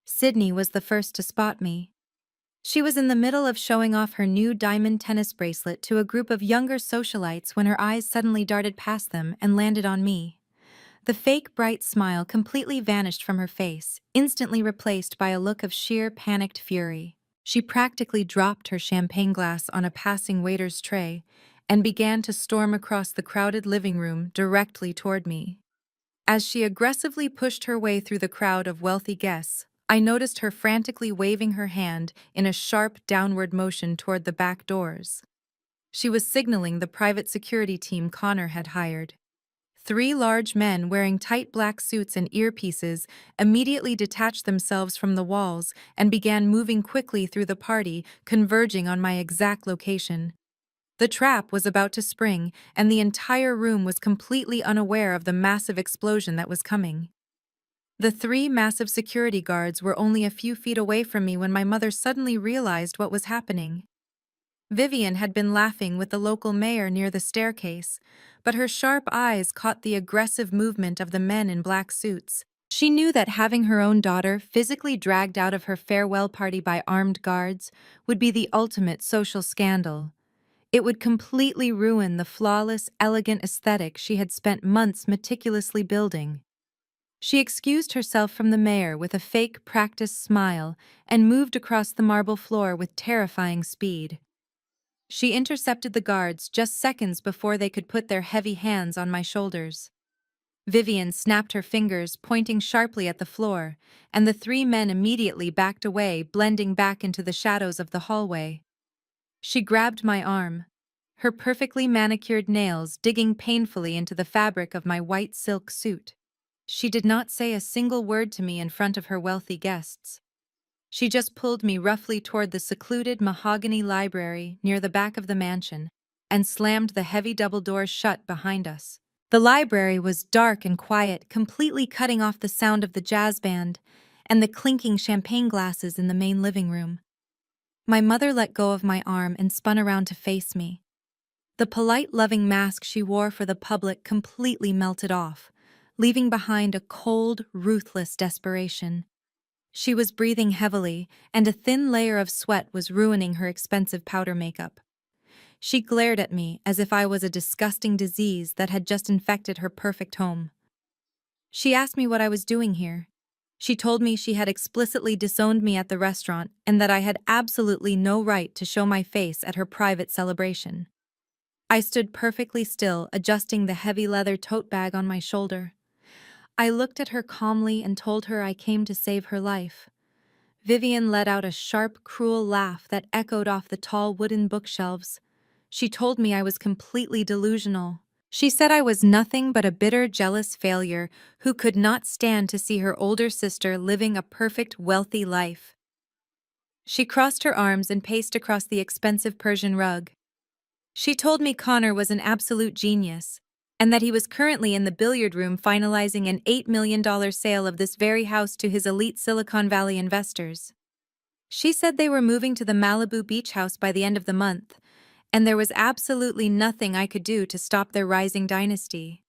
S1: Sydney was the first to spot me. She was in the middle of showing off her new diamond tennis bracelet to a group of younger socialites when her eyes suddenly darted past them and landed on me. The fake bright smile completely vanished from her face, instantly replaced by a look of sheer panicked fury. She practically dropped her champagne glass on a passing waiter's tray and began to storm across the crowded living room directly toward me. As she aggressively pushed her way through the crowd of wealthy guests, I noticed her frantically waving her hand in a sharp downward motion toward the back doors. She was signaling the private security team Connor had hired. Three large men wearing tight black suits and earpieces immediately detached themselves from the walls and began moving quickly through the party, converging on my exact location. The trap was about to spring, and the entire room was completely unaware of the massive explosion that was coming. The three massive security guards were only a few feet away from me when my mother suddenly realized what was happening. Vivian had been laughing with the local mayor near the staircase, but her sharp eyes caught the aggressive movement of the men in black suits. She knew that having her own daughter physically dragged out of her farewell party by armed guards would be the ultimate social scandal. It would completely ruin the flawless, elegant aesthetic she had spent months meticulously building. She excused herself from the mayor with a fake, practiced smile and moved across the marble floor with terrifying speed. She intercepted the guards just seconds before they could put their heavy hands on my shoulders. Vivian snapped her fingers, pointing sharply at the floor, and the three men immediately backed away, blending back into the shadows of the hallway. She grabbed my arm, her perfectly manicured nails digging painfully into the fabric of my white silk suit. She did not say a single word to me in front of her wealthy guests. She just pulled me roughly toward the secluded mahogany library near the back of the mansion and slammed the heavy double doors shut behind us. The library was dark and quiet, completely cutting off the sound of the jazz band and the clinking champagne glasses in the main living room. My mother let go of my arm and spun around to face me. The polite, loving mask she wore for the public completely melted off, leaving behind a cold, ruthless desperation. She was breathing heavily, and a thin layer of sweat was ruining her expensive powder makeup. She glared at me as if I was a disgusting disease that had just infected her perfect home. She asked me what I was doing here. She told me she had explicitly disowned me at the restaurant and that I had absolutely no right to show my face at her private celebration. I stood perfectly still, adjusting the heavy leather tote bag on my shoulder. I looked at her calmly and told her I came to save her life. Vivian let out a sharp, cruel laugh that echoed off the tall wooden bookshelves. She told me I was completely delusional. She said I was nothing but a bitter, jealous failure who could not stand to see her older sister living a perfect, wealthy life. She crossed her arms and paced across the expensive Persian rug. She told me Connor was an absolute genius, and that he was currently in the billiard room finalizing an $8 million sale of this very house to his elite Silicon Valley investors. She said they were moving to the Malibu beach house by the end of the month, and there was absolutely nothing I could do to stop their rising dynasty.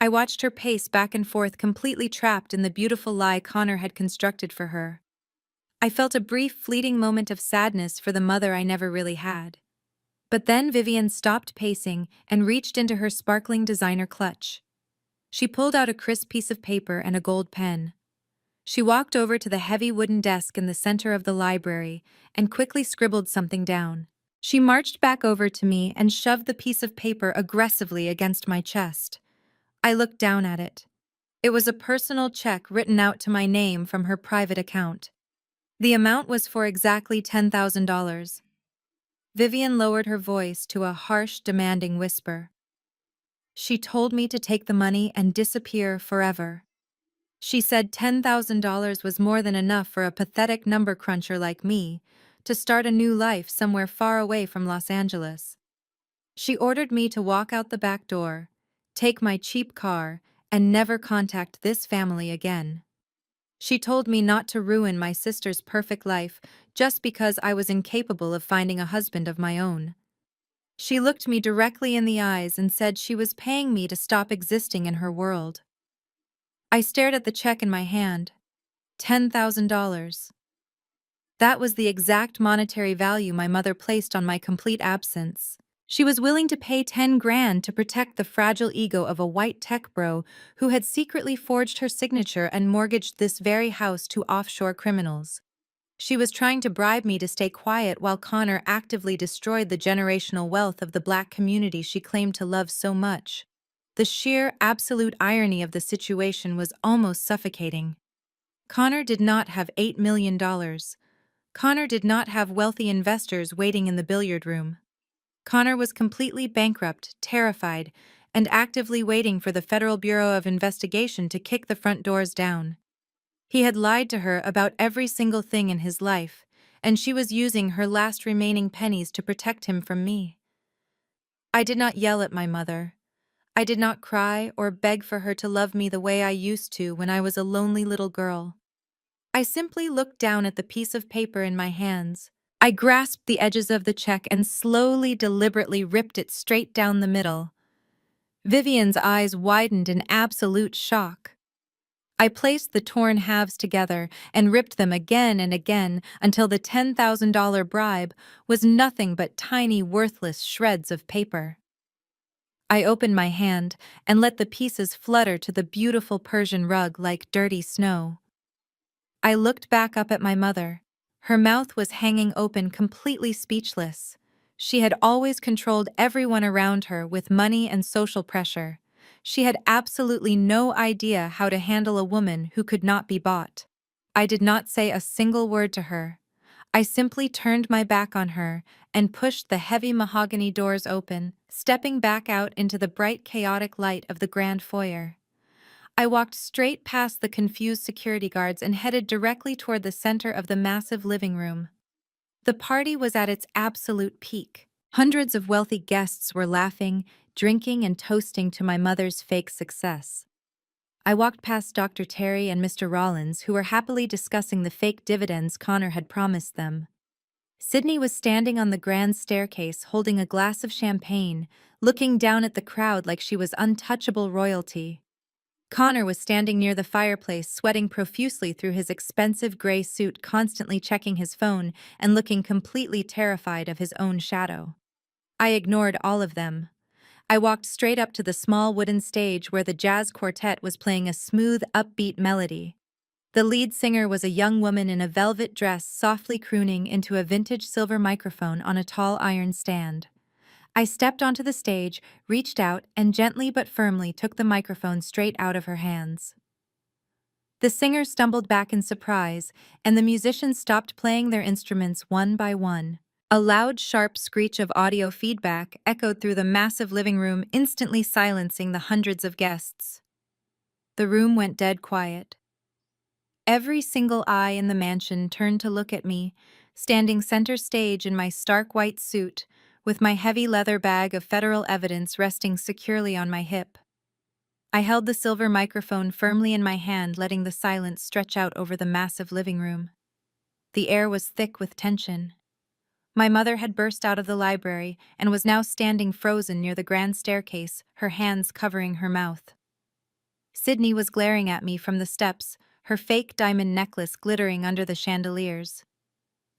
S1: I watched her pace back and forth, completely trapped in the beautiful lie Connor had constructed for her. I felt a brief, fleeting moment of sadness for the mother I never really had. But then Vivian stopped pacing and reached into her sparkling designer clutch. She pulled out a crisp piece of paper and a gold pen. She walked over to the heavy wooden desk in the center of the library and quickly scribbled something down. She marched back over to me and shoved the piece of paper aggressively against my chest. I looked down at it. It was a personal check written out to my name from her private account. The amount was for exactly $10,000. Vivian lowered her voice to a harsh, demanding whisper. She told me to take the money and disappear forever. She said $10,000 was more than enough for a pathetic number cruncher like me to start a new life somewhere far away from Los Angeles. She ordered me to walk out the back door, take my cheap car, and never contact this family again. She told me not to ruin my sister's perfect life just because I was incapable of finding a husband of my own. She looked me directly in the eyes and said she was paying me to stop existing in her world. I stared at the check in my hand. $10,000. That was the exact monetary value my mother placed on my complete absence. She was willing to pay 10 grand to protect the fragile ego of a white tech bro who had secretly forged her signature and mortgaged this very house to offshore criminals. She was trying to bribe me to stay quiet while Connor actively destroyed the generational wealth of the black community she claimed to love so much. The sheer, absolute irony of the situation was almost suffocating. Connor did not have $8 million. Connor did not have wealthy investors waiting in the billiard room. Connor was completely bankrupt, terrified, and actively waiting for the Federal Bureau of Investigation to kick the front doors down. He had lied to her about every single thing in his life, and she was using her last remaining pennies to protect him from me. I did not yell at my mother. I did not cry or beg for her to love me the way I used to when I was a lonely little girl. I simply looked down at the piece of paper in my hands. I grasped the edges of the check and slowly, deliberately ripped it straight down the middle. Vivian's eyes widened in absolute shock. I placed the torn halves together and ripped them again and again until the $10,000 bribe was nothing but tiny, worthless shreds of paper. I opened my hand and let the pieces flutter to the beautiful Persian rug like dirty snow. I looked back up at my mother. Her mouth was hanging open, completely speechless. She had always controlled everyone around her with money and social pressure. She had absolutely no idea how to handle a woman who could not be bought. I did not say a single word to her. I simply turned my back on her and pushed the heavy mahogany doors open, stepping back out into the bright, chaotic light of the grand foyer. I walked straight past the confused security guards and headed directly toward the center of the massive living room. The party was at its absolute peak. Hundreds of wealthy guests were laughing, drinking, and toasting to my mother's fake success. I walked past Dr. Terry and Mr. Rollins, who were happily discussing the fake dividends Connor had promised them. Sydney was standing on the grand staircase holding a glass of champagne, looking down at the crowd like she was untouchable royalty. Connor was standing near the fireplace, sweating profusely through his expensive gray suit, constantly checking his phone and looking completely terrified of his own shadow. I ignored all of them. I walked straight up to the small wooden stage where the jazz quartet was playing a smooth, upbeat melody. The lead singer was a young woman in a velvet dress, softly crooning into a vintage silver microphone on a tall iron stand. I stepped onto the stage, reached out, and gently but firmly took the microphone straight out of her hands. The singer stumbled back in surprise, and the musicians stopped playing their instruments one by one. A loud, sharp screech of audio feedback echoed through the massive living room, instantly silencing the hundreds of guests. The room went dead quiet. Every single eye in the mansion turned to look at me, standing center stage in my stark white suit, with my heavy leather bag of federal evidence resting securely on my hip. I held the silver microphone firmly in my hand, letting the silence stretch out over the massive living room. The air was thick with tension. My mother had burst out of the library and was now standing frozen near the grand staircase, her hands covering her mouth. Sydney was glaring at me from the steps, her fake diamond necklace glittering under the chandeliers.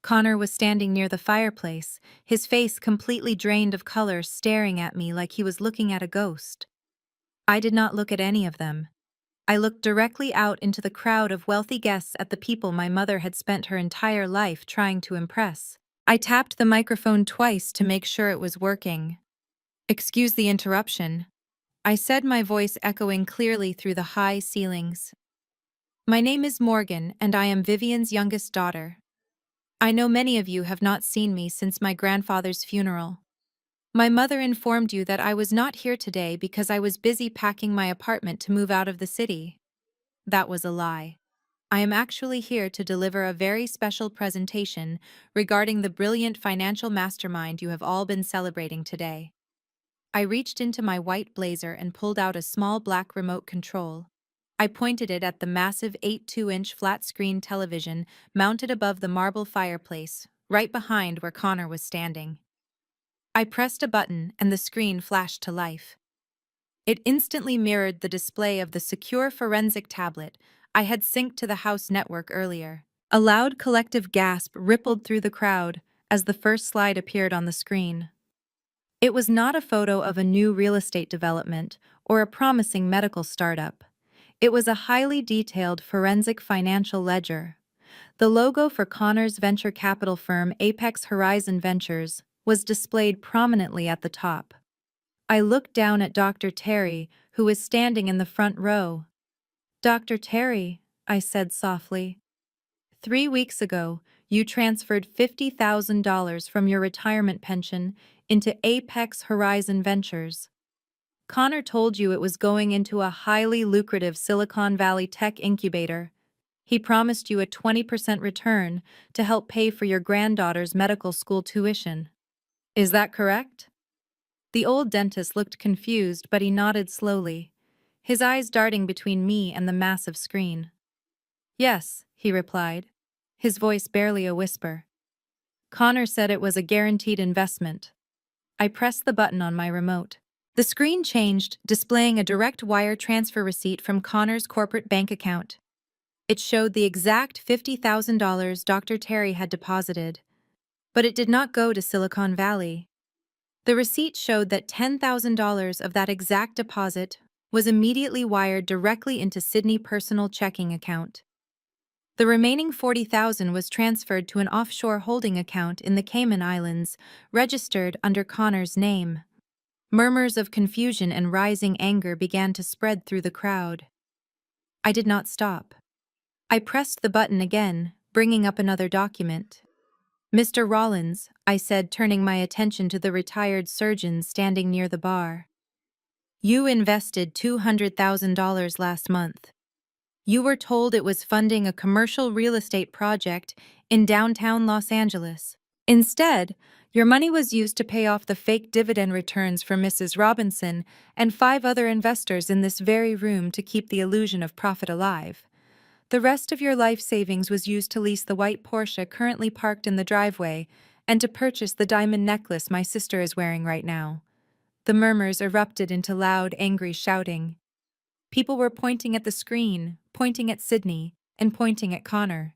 S1: Connor was standing near the fireplace, his face completely drained of color, staring at me like he was looking at a ghost. I did not look at any of them. I looked directly out into the crowd of wealthy guests at the people my mother had spent her entire life trying to impress. I tapped the microphone twice to make sure it was working. "Excuse the interruption," I said, my voice echoing clearly through the high ceilings. "My name is Morgan, and I am Vivian's youngest daughter. I know many of you have not seen me since my grandfather's funeral. My mother informed you that I was not here today because I was busy packing my apartment to move out of the city. That was a lie. I am actually here to deliver a very special presentation regarding the brilliant financial mastermind you have all been celebrating today." I reached into my white blazer and pulled out a small black remote control. I pointed it at the massive 8.2-inch flat-screen television mounted above the marble fireplace, right behind where Connor was standing. I pressed a button and the screen flashed to life. It instantly mirrored the display of the secure forensic tablet I had synced to the house network earlier. A loud collective gasp rippled through the crowd as the first slide appeared on the screen. It was not a photo of a new real estate development or a promising medical startup. It was a highly detailed forensic financial ledger. The logo for Connor's venture capital firm Apex Horizon Ventures was displayed prominently at the top. I looked down at Dr. Terry, who was standing in the front row. "Dr. Terry," I said softly, "3 weeks ago, you transferred $50,000 from your retirement pension into Apex Horizon Ventures. Connor told you it was going into a highly lucrative Silicon Valley tech incubator. He promised you a 20% return to help pay for your granddaughter's medical school tuition. Is that correct?" The old dentist looked confused, but he nodded slowly, his eyes darting between me and the massive screen. "Yes," he replied, his voice barely a whisper. "Connor said it was a guaranteed investment." I pressed the button on my remote. The screen changed, displaying a direct wire transfer receipt from Connor's corporate bank account. It showed the exact $50,000 Dr. Terry had deposited, but it did not go to Silicon Valley. The receipt showed that $10,000 of that exact deposit was immediately wired directly into Sydney's personal checking account. The remaining $40,000 was transferred to an offshore holding account in the Cayman Islands, registered under Connor's name. Murmurs of confusion and rising anger began to spread through the crowd. I did not stop. I pressed the button again, bringing up another document. "Mr. Rollins," I said, turning my attention to the retired surgeon standing near the bar. "You invested $200,000 last month. You were told it was funding a commercial real estate project in downtown Los Angeles. Instead, your money was used to pay off the fake dividend returns for Mrs. Robinson and 5 other investors in this very room to keep the illusion of profit alive. The rest of your life savings was used to lease the white Porsche currently parked in the driveway and to purchase the diamond necklace my sister is wearing right now." The murmurs erupted into loud, angry shouting. People were pointing at the screen, pointing at Sydney, and pointing at Connor.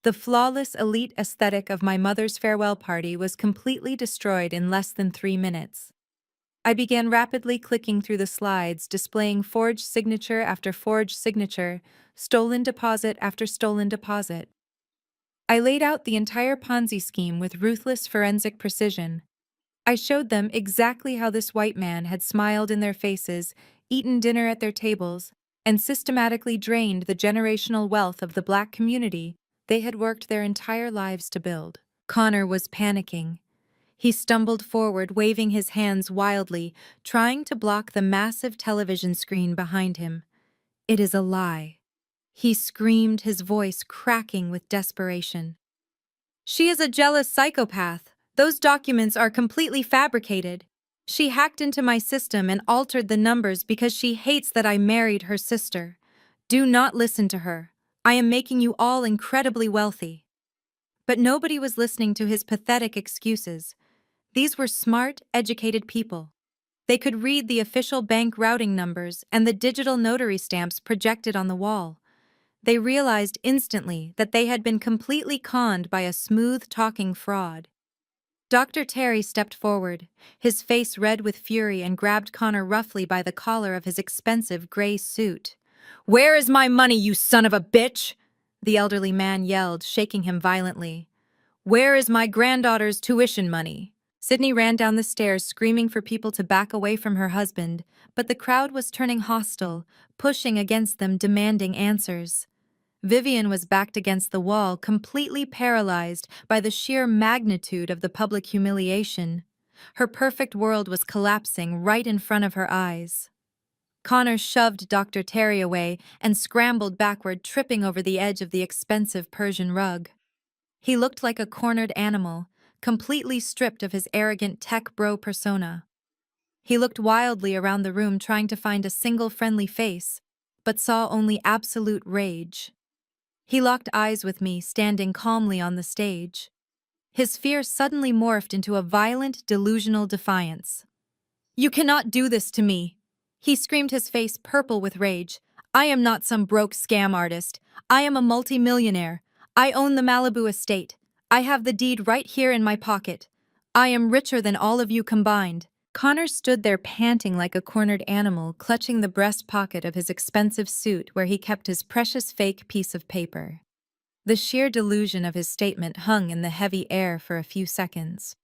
S1: The flawless elite aesthetic of my mother's farewell party was completely destroyed in less than 3 minutes. I began rapidly clicking through the slides, displaying forged signature after forged signature, stolen deposit after stolen deposit. I laid out the entire Ponzi scheme with ruthless forensic precision. I showed them exactly how this white man had smiled in their faces, eaten dinner at their tables, and systematically drained the generational wealth of the Black community they had worked their entire lives to build. Connor was panicking. He stumbled forward, waving his hands wildly, trying to block the massive television screen behind him. "It is a lie," he screamed, his voice cracking with desperation. "She is a jealous psychopath. Those documents are completely fabricated. She hacked into my system and altered the numbers because she hates that I married her sister. Do not listen to her. I am making you all incredibly wealthy." But nobody was listening to his pathetic excuses. These were smart, educated people. They could read the official bank routing numbers and the digital notary stamps projected on the wall. They realized instantly that they had been completely conned by a smooth-talking fraud. Dr. Terry stepped forward, his face red with fury, and grabbed Connor roughly by the collar of his expensive gray suit. "Where is my money, you son of a bitch?" the elderly man yelled, shaking him violently. "Where is my granddaughter's tuition money?" Sydney ran down the stairs, screaming for people to back away from her husband, but the crowd was turning hostile, pushing against them, demanding answers. Vivian was backed against the wall, completely paralyzed by the sheer magnitude of the public humiliation. Her perfect world was collapsing right in front of her eyes. Connor shoved Dr. Terry away and scrambled backward, tripping over the edge of the expensive Persian rug. He looked like a cornered animal, completely stripped of his arrogant tech bro persona. He looked wildly around the room, trying to find a single friendly face, but saw only absolute rage. He locked eyes with me, standing calmly on the stage. His fear suddenly morphed into a violent, delusional defiance. "You cannot do this to me!" He screamed, his face purple with rage. "I am not some broke scam artist. I am a multimillionaire. I own the Malibu estate. I have the deed right here in my pocket. I am richer than all of you combined. Connor stood there panting like a cornered animal, clutching the breast pocket of his expensive suit where he kept his precious fake piece of paper. The sheer delusion of his statement hung in the heavy air for a few seconds.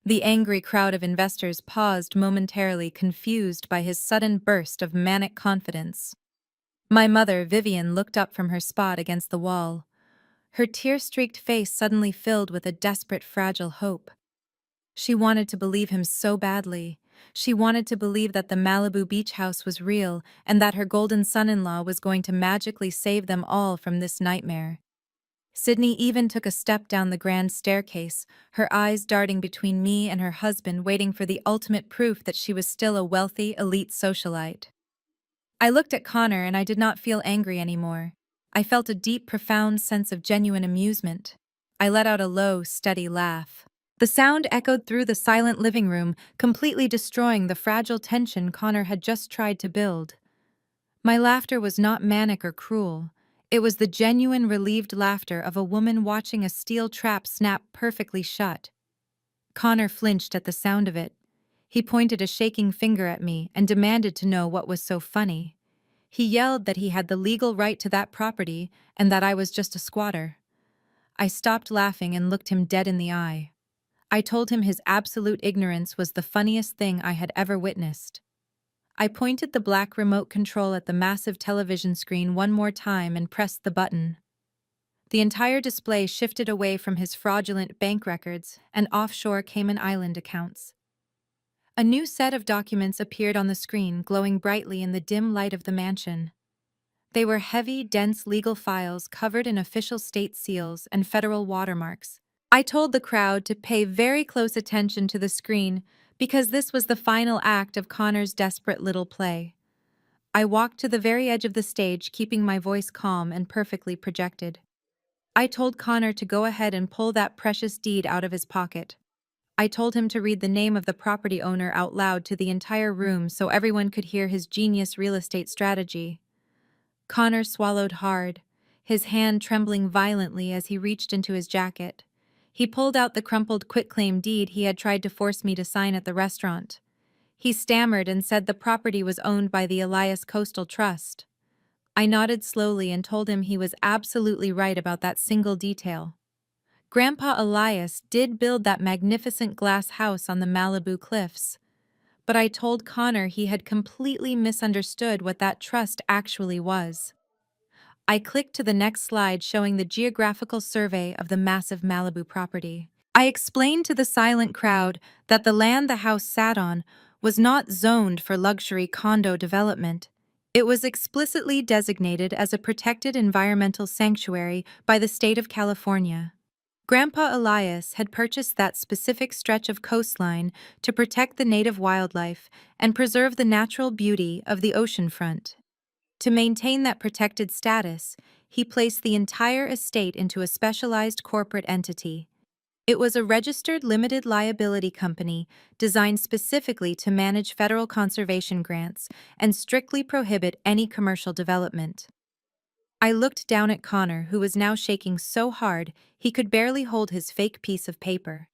S1: The angry crowd of investors paused momentarily, confused by his sudden burst of manic confidence. My mother, Vivian, looked up from her spot against the wall. Her tear-streaked face suddenly filled with a desperate, fragile hope. She wanted to believe him so badly. She wanted to believe that the Malibu beach house was real and that her golden son-in-law was going to magically save them all from this nightmare. Sydney even took a step down the grand staircase, her eyes darting between me and her husband, waiting for the ultimate proof that she was still a wealthy, elite socialite. I looked at Connor and I did not feel angry anymore. I felt a deep, profound sense of genuine amusement. I let out a low, steady laugh. The sound echoed through the silent living room, completely destroying the fragile tension Connor had just tried to build. My laughter was not manic or cruel. It was the genuine, relieved laughter of a woman watching a steel trap snap perfectly shut. Connor flinched at the sound of it. He pointed a shaking finger at me and demanded to know what was so funny. He yelled that he had the legal right to that property and that I was just a squatter. I stopped laughing and looked him dead in the eye. I told him his absolute ignorance was the funniest thing I had ever witnessed. I pointed the black remote control at the massive television screen one more time and pressed the button. The entire display shifted away from his fraudulent bank records and offshore Cayman Island accounts. A new set of documents appeared on the screen, glowing brightly in the dim light of the mansion. They were heavy, dense legal files covered in official state seals and federal watermarks. I told the crowd to pay very close attention to the screen because this was the final act of Connor's desperate little play. I walked to the very edge of the stage, keeping my voice calm and perfectly projected. I told Connor to go ahead and pull that precious deed out of his pocket. I told him to read the name of the property owner out loud to the entire room so everyone could hear his genius real estate strategy. Connor swallowed hard, his hand trembling violently as he reached into his jacket. He pulled out the crumpled quitclaim deed he had tried to force me to sign at the restaurant. He stammered and said the property was owned by the Elias Coastal Trust. I nodded slowly and told him he was absolutely right about that single detail. Grandpa Elias did build that magnificent glass house on the Malibu cliffs, but I told Connor he had completely misunderstood what that trust actually was. I clicked to the next slide showing the geographical survey of the massive Malibu property. I explained to the silent crowd that the land the house sat on was not zoned for luxury condo development. It was explicitly designated as a protected environmental sanctuary by the state of California. Grandpa Elias had purchased that specific stretch of coastline to protect the native wildlife and preserve the natural beauty of the oceanfront. To maintain that protected status, he placed the entire estate into a specialized corporate entity. It was a registered limited liability company designed specifically to manage federal conservation grants and strictly prohibit any commercial development. I looked down at Connor, who was now shaking so hard he could barely hold his fake piece of paper.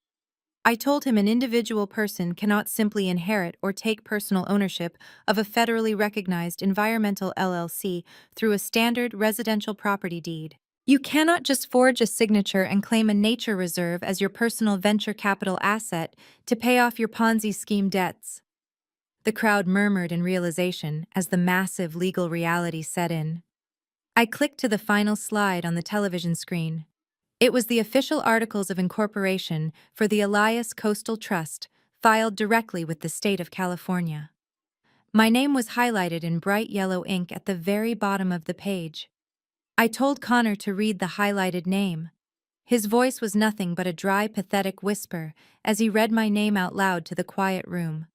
S1: I told him an individual person cannot simply inherit or take personal ownership of a federally recognized environmental LLC through a standard residential property deed. You cannot just forge a signature and claim a nature reserve as your personal venture capital asset to pay off your Ponzi scheme debts. The crowd murmured in realization as the massive legal reality set in. I clicked to the final slide on the television screen. It was the official articles of incorporation for the Elias Coastal Trust, filed directly with the state of California. My name was highlighted in bright yellow ink at the very bottom of the page. I told Connor to read the highlighted name. His voice was nothing but a dry, pathetic whisper as he read my name out loud to the quiet room.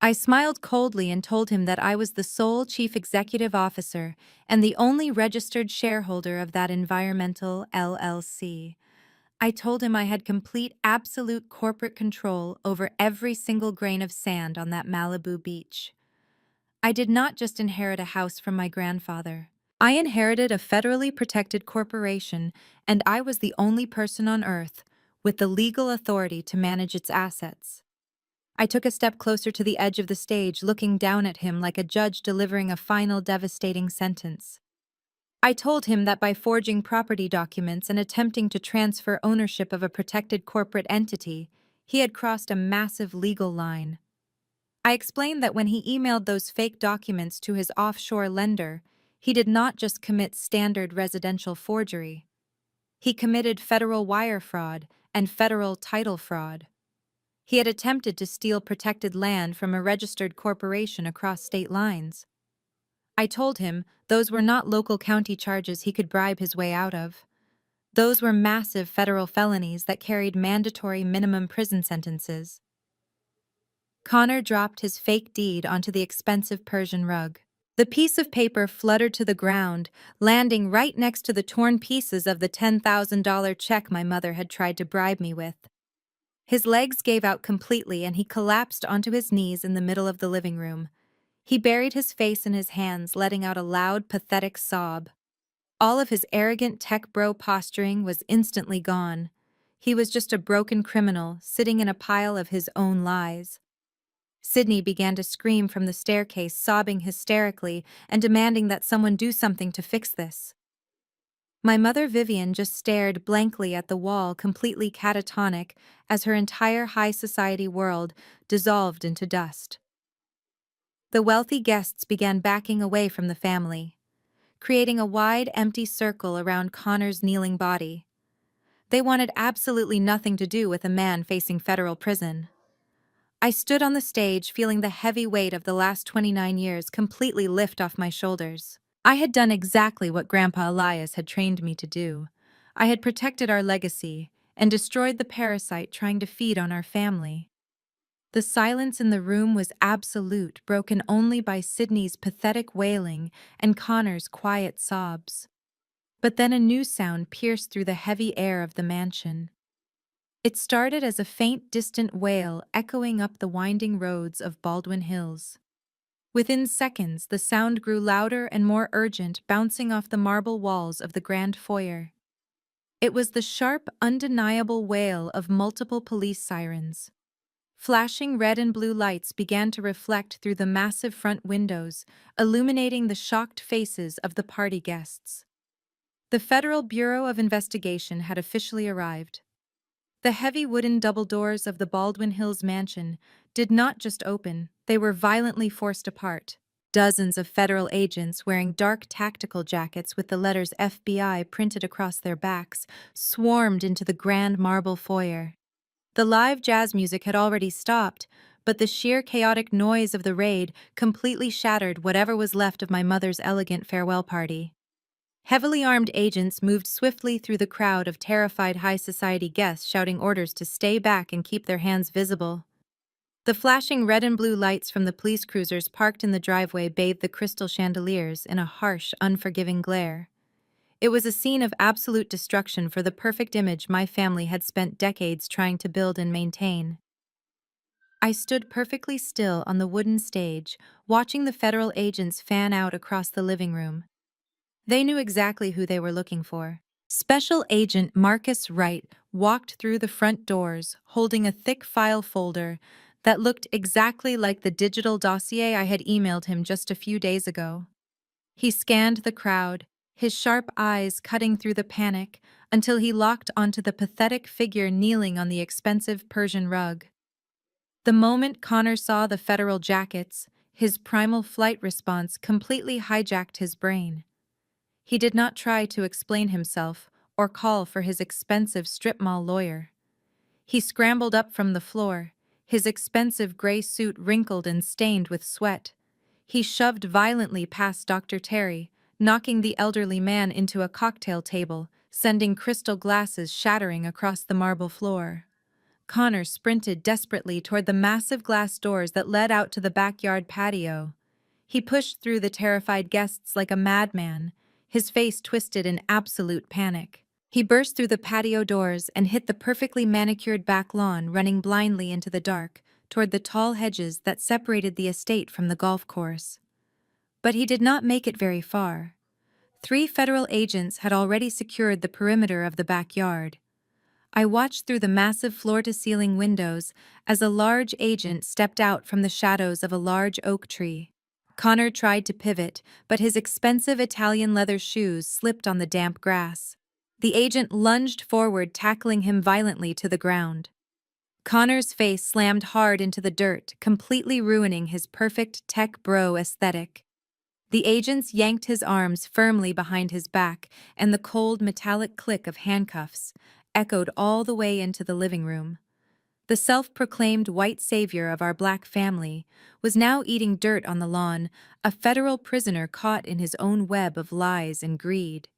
S1: I smiled coldly and told him that I was the sole chief executive officer and the only registered shareholder of that environmental LLC. I told him I had complete, absolute corporate control over every single grain of sand on that Malibu beach. I did not just inherit a house from my grandfather. I inherited a federally protected corporation, and I was the only person on Earth with the legal authority to manage its assets. I took a step closer to the edge of the stage, looking down at him like a judge delivering a final devastating sentence. I told him that by forging property documents and attempting to transfer ownership of a protected corporate entity, he had crossed a massive legal line. I explained that when he emailed those fake documents to his offshore lender, he did not just commit standard residential forgery. He committed federal wire fraud and federal title fraud. He had attempted to steal protected land from a registered corporation across state lines. I told him those were not local county charges he could bribe his way out of. Those were massive federal felonies that carried mandatory minimum prison sentences. Connor dropped his fake deed onto the expensive Persian rug. The piece of paper fluttered to the ground, landing right next to the torn pieces of the $10,000 check my mother had tried to bribe me with. His legs gave out completely and he collapsed onto his knees in the middle of the living room. He buried his face in his hands, letting out a loud, pathetic sob. All of his arrogant tech bro posturing was instantly gone. He was just a broken criminal sitting in a pile of his own lies. Sydney began to scream from the staircase, sobbing hysterically and demanding that someone do something to fix this. My mother Vivian just stared blankly at the wall, completely catatonic, as her entire high society world dissolved into dust. The wealthy guests began backing away from the family, creating a wide, empty circle around Connor's kneeling body. They wanted absolutely nothing to do with a man facing federal prison. I stood on the stage, feeling the heavy weight of the last 29 years completely lift off my shoulders. I had done exactly what Grandpa Elias had trained me to do. I had protected our legacy and destroyed the parasite trying to feed on our family. The silence in the room was absolute, broken only by Sydney's pathetic wailing and Connor's quiet sobs. But then a new sound pierced through the heavy air of the mansion. It started as a faint, distant wail echoing up the winding roads of Baldwin Hills. Within seconds, the sound grew louder and more urgent, bouncing off the marble walls of the grand foyer. It was the sharp, undeniable wail of multiple police sirens. Flashing red and blue lights began to reflect through the massive front windows, illuminating the shocked faces of the party guests. The Federal Bureau of Investigation had officially arrived. The heavy wooden double doors of the Baldwin Hills mansion did not just open, they were violently forced apart. Dozens of federal agents wearing dark tactical jackets with the letters FBI printed across their backs swarmed into the grand marble foyer. The live jazz music had already stopped, but the sheer chaotic noise of the raid completely shattered whatever was left of my mother's elegant farewell party. Heavily armed agents moved swiftly through the crowd of terrified high society guests, shouting orders to stay back and keep their hands visible. The flashing red and blue lights from the police cruisers parked in the driveway bathed the crystal chandeliers in a harsh, unforgiving glare. It was a scene of absolute destruction for the perfect image my family had spent decades trying to build and maintain. I stood perfectly still on the wooden stage, watching the federal agents fan out across the living room. They knew exactly who they were looking for. Special Agent Marcus Wright walked through the front doors, holding a thick file folder that looked exactly like the digital dossier I had emailed him just a few days ago. He scanned the crowd, his sharp eyes cutting through the panic, until he locked onto the pathetic figure kneeling on the expensive Persian rug. The moment Connor saw the federal jackets, his primal flight response completely hijacked his brain. He did not try to explain himself or call for his expensive strip mall lawyer. He scrambled up from the floor, his expensive gray suit wrinkled and stained with sweat. He shoved violently past Dr. Terry, knocking the elderly man into a cocktail table, sending crystal glasses shattering across the marble floor. Connor sprinted desperately toward the massive glass doors that led out to the backyard patio. He pushed through the terrified guests like a madman, his face twisted in absolute panic. He burst through the patio doors and hit the perfectly manicured back lawn, running blindly into the dark, toward the tall hedges that separated the estate from the golf course. But he did not make it very far. 3 federal agents had already secured the perimeter of the backyard. I watched through the massive floor-to-ceiling windows as a large agent stepped out from the shadows of a large oak tree. Connor tried to pivot, but his expensive Italian leather shoes slipped on the damp grass. The agent lunged forward, tackling him violently to the ground. Connor's face slammed hard into the dirt, completely ruining his perfect tech bro aesthetic. The agents yanked his arms firmly behind his back, and the cold metallic click of handcuffs echoed all the way into the living room. The self-proclaimed white savior of our black family was now eating dirt on the lawn, a federal prisoner caught in his own web of lies and greed.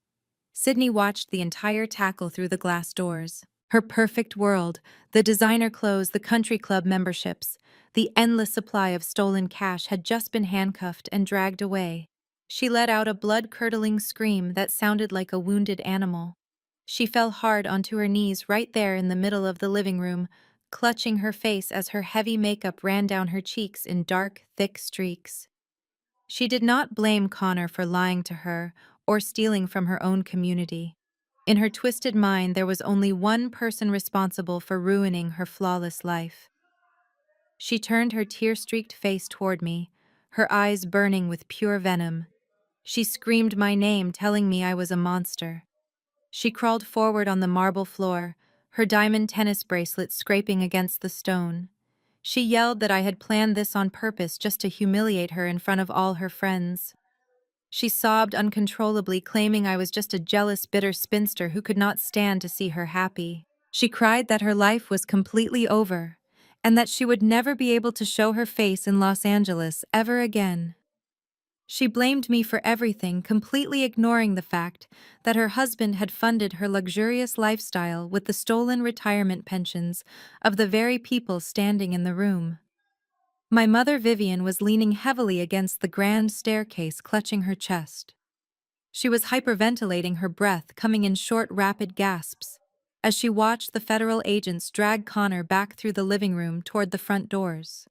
S1: Sydney watched the entire tackle through the glass doors. Her perfect world, the designer clothes, the country club memberships, the endless supply of stolen cash had just been handcuffed and dragged away. She let out a blood-curdling scream that sounded like a wounded animal. She fell hard onto her knees right there in the middle of the living room, clutching her face as her heavy makeup ran down her cheeks in dark, thick streaks. She did not blame Connor for lying to her or stealing from her own community. In her twisted mind, there was only one person responsible for ruining her flawless life. She turned her tear-streaked face toward me, her eyes burning with pure venom. She screamed my name, telling me I was a monster. She crawled forward on the marble floor, her diamond tennis bracelet scraping against the stone. She yelled that I had planned this on purpose just to humiliate her in front of all her friends. She sobbed uncontrollably, claiming I was just a jealous, bitter spinster who could not stand to see her happy. She cried that her life was completely over, and that she would never be able to show her face in Los Angeles ever again. She blamed me for everything, completely ignoring the fact that her husband had funded her luxurious lifestyle with the stolen retirement pensions of the very people standing in the room. My mother Vivian was leaning heavily against the grand staircase, clutching her chest. She was hyperventilating, her breath coming in short, rapid gasps, as she watched the federal agents drag Connor back through the living room toward the front doors.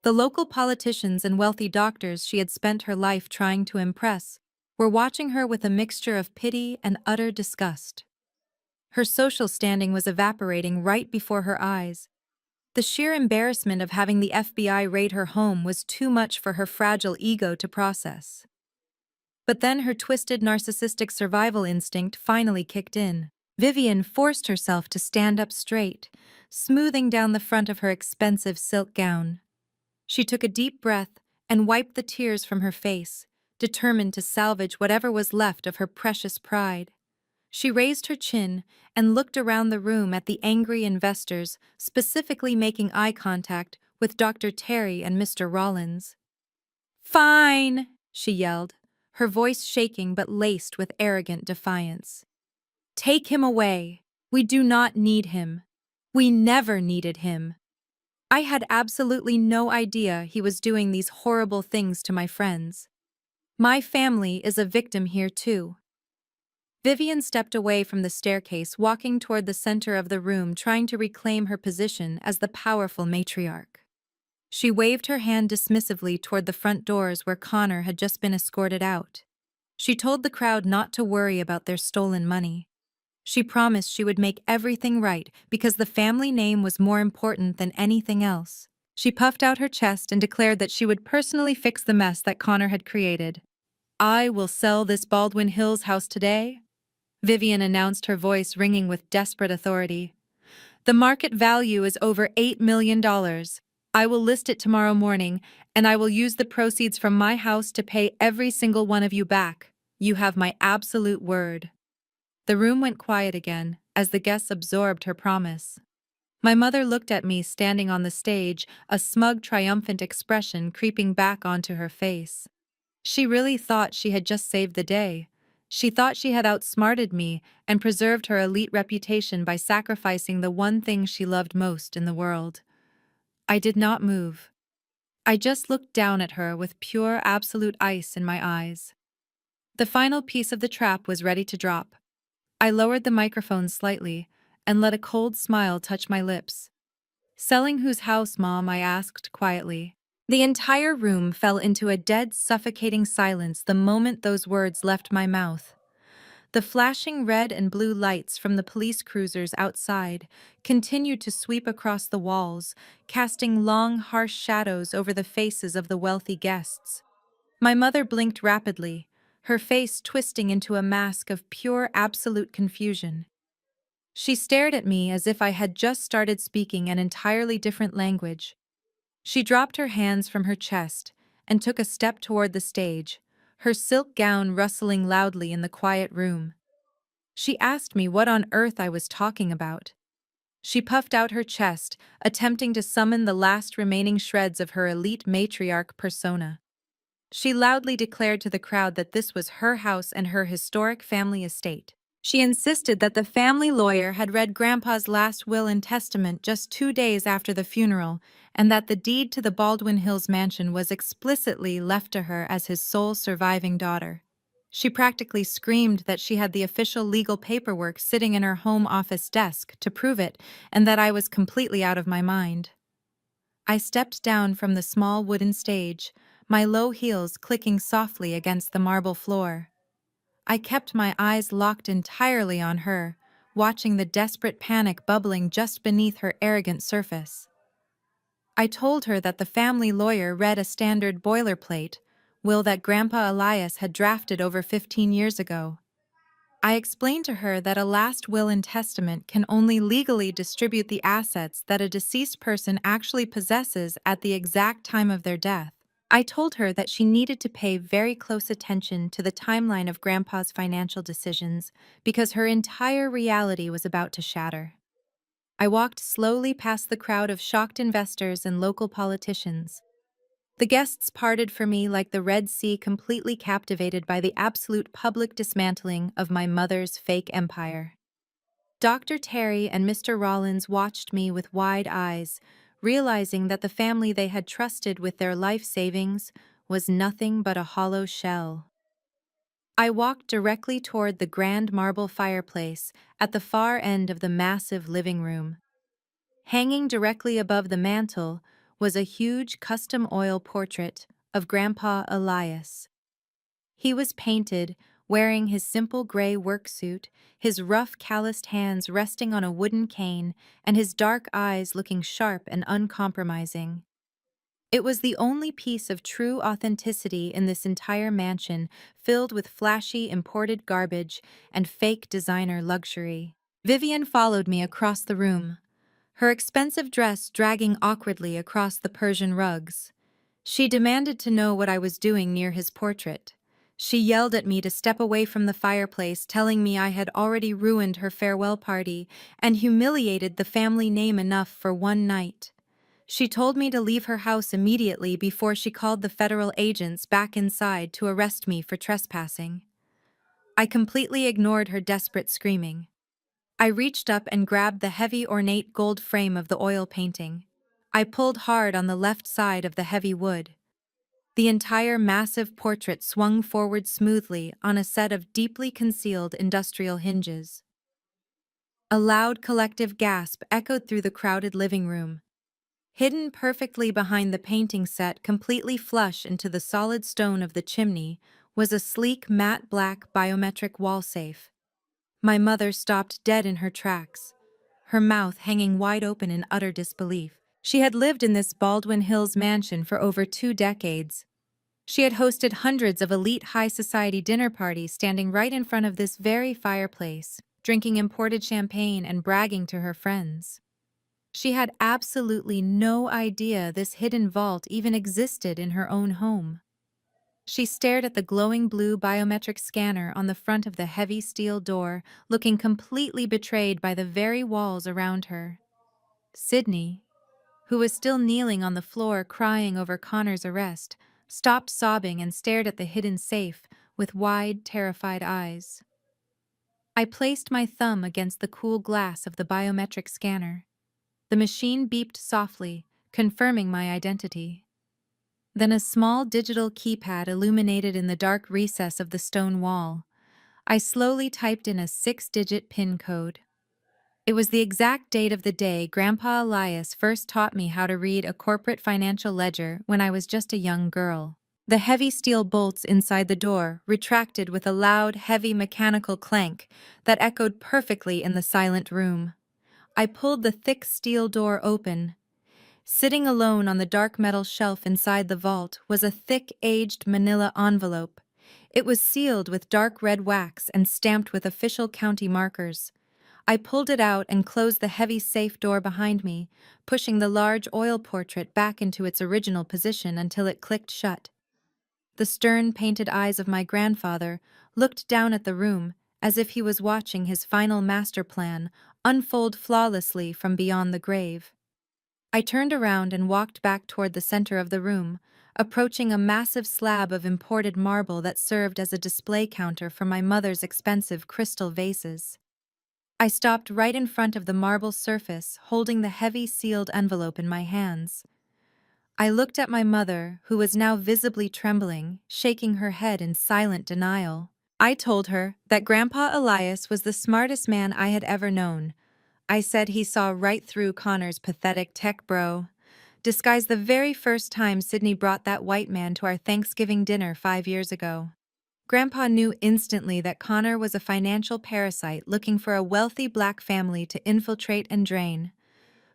S1: The local politicians and wealthy doctors she had spent her life trying to impress were watching her with a mixture of pity and utter disgust. Her social standing was evaporating right before her eyes. The sheer embarrassment of having the FBI raid her home was too much for her fragile ego to process. But then her twisted narcissistic survival instinct finally kicked in. Vivian forced herself to stand up straight, smoothing down the front of her expensive silk gown. She took a deep breath and wiped the tears from her face, determined to salvage whatever was left of her precious pride. She raised her chin and looked around the room at the angry investors, specifically making eye contact with Dr. Terry and Mr. Rollins. "Fine," she yelled, her voice shaking but laced with arrogant defiance. "Take him away. We do not need him. We never needed him. I had absolutely no idea he was doing these horrible things to my friends. My family is a victim here too." Vivian stepped away from the staircase, walking toward the center of the room, trying to reclaim her position as the powerful matriarch. She waved her hand dismissively toward the front doors where Connor had just been escorted out. She told the crowd not to worry about their stolen money. She promised she would make everything right because the family name was more important than anything else. She puffed out her chest and declared that she would personally fix the mess that Connor had created. "I will sell this Baldwin Hills house today," Vivian announced, her voice ringing with desperate authority. "The market value is over $8 million. I will list it tomorrow morning, and I will use the proceeds from my house to pay every single one of you back. You have my absolute word." The room went quiet again as the guests absorbed her promise. My mother looked at me standing on the stage, a smug, triumphant expression creeping back onto her face. She really thought she had just saved the day. She thought she had outsmarted me and preserved her elite reputation by sacrificing the one thing she loved most in the world. I did not move. I just looked down at her with pure, absolute ice in my eyes. The final piece of the trap was ready to drop. I lowered the microphone slightly and let a cold smile touch my lips. "Selling whose house, Mom?" I asked quietly. The entire room fell into a dead, suffocating silence the moment those words left my mouth. The flashing red and blue lights from the police cruisers outside continued to sweep across the walls, casting long, harsh shadows over the faces of the wealthy guests. My mother blinked rapidly, her face twisting into a mask of pure, absolute confusion. She stared at me as if I had just started speaking an entirely different language. She dropped her hands from her chest and took a step toward the stage, her silk gown rustling loudly in the quiet room. She asked me what on earth I was talking about. She puffed out her chest, attempting to summon the last remaining shreds of her elite matriarch persona. She loudly declared to the crowd that this was her house and her historic family estate. She insisted that the family lawyer had read Grandpa's last will and testament just 2 days after the funeral, and that the deed to the Baldwin Hills mansion was explicitly left to her as his sole surviving daughter. She practically screamed that she had the official legal paperwork sitting in her home office desk to prove it, and that I was completely out of my mind. I stepped down from the small wooden stage, my low heels clicking softly against the marble floor. I kept my eyes locked entirely on her, watching the desperate panic bubbling just beneath her arrogant surface. I told her that the family lawyer read a standard boilerplate will that Grandpa Elias had drafted over 15 years ago. I explained to her that a last will and testament can only legally distribute the assets that a deceased person actually possesses at the exact time of their death. I told her that she needed to pay very close attention to the timeline of Grandpa's financial decisions because her entire reality was about to shatter. I walked slowly past the crowd of shocked investors and local politicians. The guests parted for me like the Red Sea, completely captivated by the absolute public dismantling of my mother's fake empire. Dr. Terry and Mr. Rollins watched me with wide eyes, realizing that the family they had trusted with their life savings was nothing but a hollow shell. I walked directly toward the grand marble fireplace at the far end of the massive living room. Hanging directly above the mantel was a huge custom oil portrait of Grandpa Elias. He was painted, wearing his simple gray work suit, his rough, calloused hands resting on a wooden cane, and his dark eyes looking sharp and uncompromising. It was the only piece of true authenticity in this entire mansion, filled with flashy imported garbage and fake designer luxury. Vivian followed me across the room, her expensive dress dragging awkwardly across the Persian rugs. She demanded to know what I was doing near his portrait. She yelled at me to step away from the fireplace, telling me I had already ruined her farewell party and humiliated the family name enough for one night. She told me to leave her house immediately before she called the federal agents back inside to arrest me for trespassing. I completely ignored her desperate screaming. I reached up and grabbed the heavy ornate gold frame of the oil painting. I pulled hard on the left side of the heavy wood. The entire massive portrait swung forward smoothly on a set of deeply concealed industrial hinges. A loud collective gasp echoed through the crowded living room. Hidden perfectly behind the painting set, completely flush into the solid stone of the chimney, was a sleek matte black biometric wall safe. My mother stopped dead in her tracks, her mouth hanging wide open in utter disbelief. She had lived in this Baldwin Hills mansion for over 2 decades. She had hosted hundreds of elite high society dinner parties standing right in front of this very fireplace, drinking imported champagne and bragging to her friends. She had absolutely no idea this hidden vault even existed in her own home. She stared at the glowing blue biometric scanner on the front of the heavy steel door, looking completely betrayed by the very walls around her. Sydney, who was still kneeling on the floor crying over Connor's arrest, stopped sobbing and stared at the hidden safe with wide, terrified eyes. I placed my thumb against the cool glass of the biometric scanner. The machine beeped softly, confirming my identity. Then a small digital keypad illuminated in the dark recess of the stone wall. I slowly typed in a 6-digit PIN code. It was the exact date of the day Grandpa Elias first taught me how to read a corporate financial ledger when I was just a young girl. The heavy steel bolts inside the door retracted with a loud, heavy mechanical clank that echoed perfectly in the silent room. I pulled the thick steel door open. Sitting alone on the dark metal shelf inside the vault was a thick, aged manila envelope. It was sealed with dark red wax and stamped with official county markers. I pulled it out and closed the heavy safe door behind me, pushing the large oil portrait back into its original position until it clicked shut. The stern, painted eyes of my grandfather looked down at the room as if he was watching his final master plan unfold flawlessly from beyond the grave. I turned around and walked back toward the center of the room, approaching a massive slab of imported marble that served as a display counter for my mother's expensive crystal vases. I stopped right in front of the marble surface, holding the heavy sealed envelope in my hands. I looked at my mother, who was now visibly trembling, shaking her head in silent denial. I told her that Grandpa Elias was the smartest man I had ever known. I said he saw right through Connor's pathetic tech bro disguise the very first time Sydney brought that white man to our Thanksgiving dinner 5 years ago. Grandpa knew instantly that Connor was a financial parasite looking for a wealthy black family to infiltrate and drain.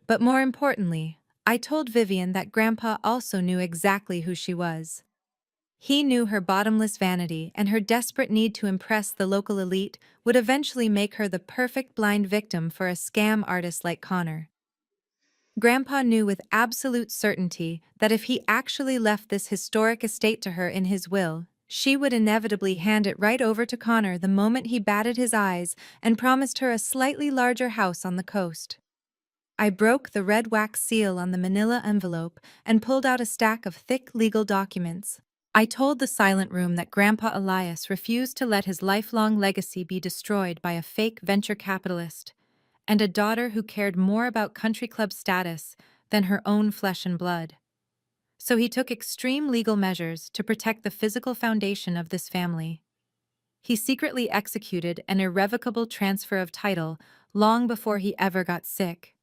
S1: But more importantly, I told Vivian that Grandpa also knew exactly who she was. He knew her bottomless vanity and her desperate need to impress the local elite would eventually make her the perfect blind victim for a scam artist like Connor. Grandpa knew with absolute certainty that if he actually left this historic estate to her in his will, she would inevitably hand it right over to Connor the moment he batted his eyes and promised her a slightly larger house on the coast. I broke the red wax seal on the manila envelope and pulled out a stack of thick legal documents. I told the silent room that Grandpa Elias refused to let his lifelong legacy be destroyed by a fake venture capitalist, and a daughter who cared more about country club status than her own flesh and blood. So he took extreme legal measures to protect the physical foundation of this family. He secretly executed an irrevocable transfer of title long before he ever got sick.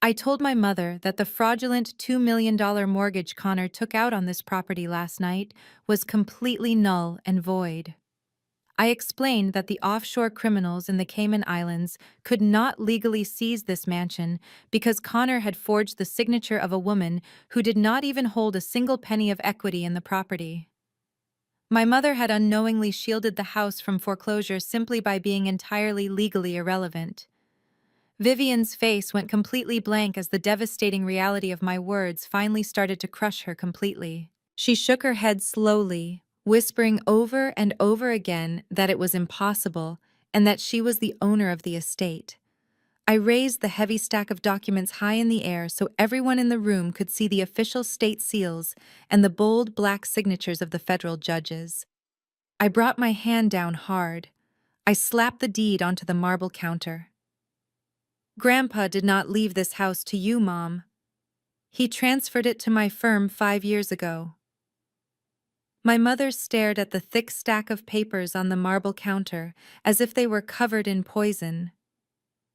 S1: I told my mother that the fraudulent $2 million mortgage Connor took out on this property last night was completely null and void. I explained that the offshore criminals in the Cayman Islands could not legally seize this mansion because Connor had forged the signature of a woman who did not even hold a single penny of equity in the property. My mother had unknowingly shielded the house from foreclosure simply by being entirely legally irrelevant. Vivian's face went completely blank as the devastating reality of my words finally started to crush her completely. She shook her head slowly, whispering over and over again that it was impossible and that she was the owner of the estate. I raised the heavy stack of documents high in the air so everyone in the room could see the official state seals and the bold black signatures of the federal judges. I brought my hand down hard. I slapped the deed onto the marble counter. Grandpa did not leave this house to you, Mom. He transferred it to my firm 5 years ago. My mother stared at the thick stack of papers on the marble counter as if they were covered in poison.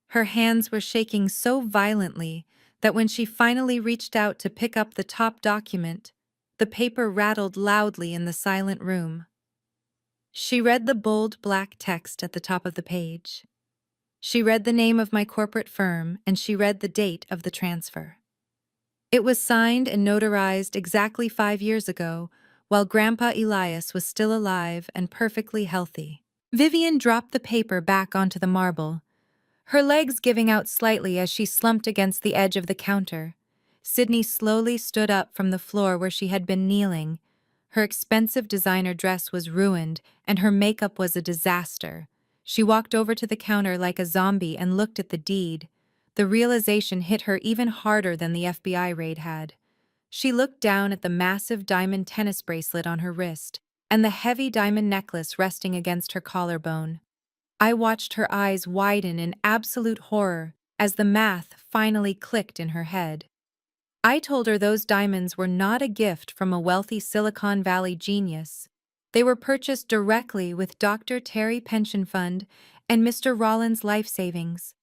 S1: Her hands were shaking so violently that when she finally reached out to pick up the top document, the paper rattled loudly in the silent room. She read the bold black text at the top of the page. She read the name of my corporate firm, and she read the date of the transfer. It was signed and notarized exactly 5 years ago, while Grandpa Elias was still alive and perfectly healthy. Vivian dropped the paper back onto the marble, her legs giving out slightly as she slumped against the edge of the counter. Sydney slowly stood up from the floor where she had been kneeling. Her expensive designer dress was ruined, and her makeup was a disaster. She walked over to the counter like a zombie and looked at the deed. The realization hit her even harder than the FBI raid had. She looked down at the massive diamond tennis bracelet on her wrist and the heavy diamond necklace resting against her collarbone. I watched her eyes widen in absolute horror as the math finally clicked in her head. I told her those diamonds were not a gift from a wealthy Silicon Valley genius. They were purchased directly with Dr. Terry Pension Fund and Mr. Rollins' life savings.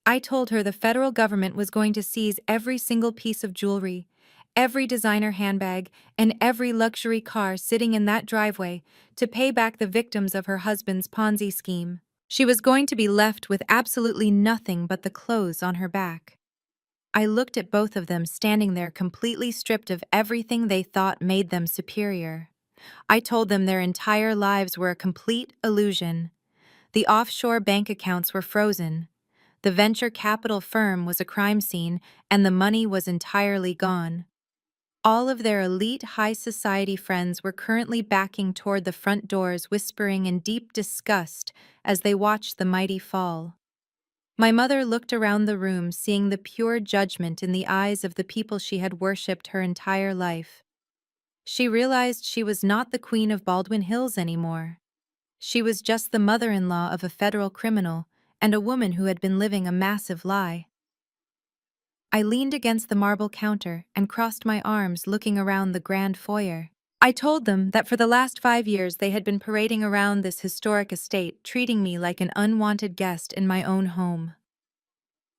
S1: I told her the federal government was going to seize every single piece of jewelry, every designer handbag, and every luxury car sitting in that driveway to pay back the victims of her husband's Ponzi scheme. She was going to be left with absolutely nothing but the clothes on her back. I looked at both of them standing there completely stripped of everything they thought made them superior. I told them their entire lives were a complete illusion. The offshore bank accounts were frozen. The venture capital firm was a crime scene, and the money was entirely gone. All of their elite high society friends were currently backing toward the front doors, whispering in deep disgust as they watched the mighty fall. My mother looked around the room, seeing the pure judgment in the eyes of the people she had worshipped her entire life. She realized she was not the queen of Baldwin Hills anymore. She was just the mother-in-law of a federal criminal and a woman who had been living a massive lie. I leaned against the marble counter and crossed my arms, looking around the grand foyer. I told them that for the last 5 years they had been parading around this historic estate, treating me like an unwanted guest in my own home.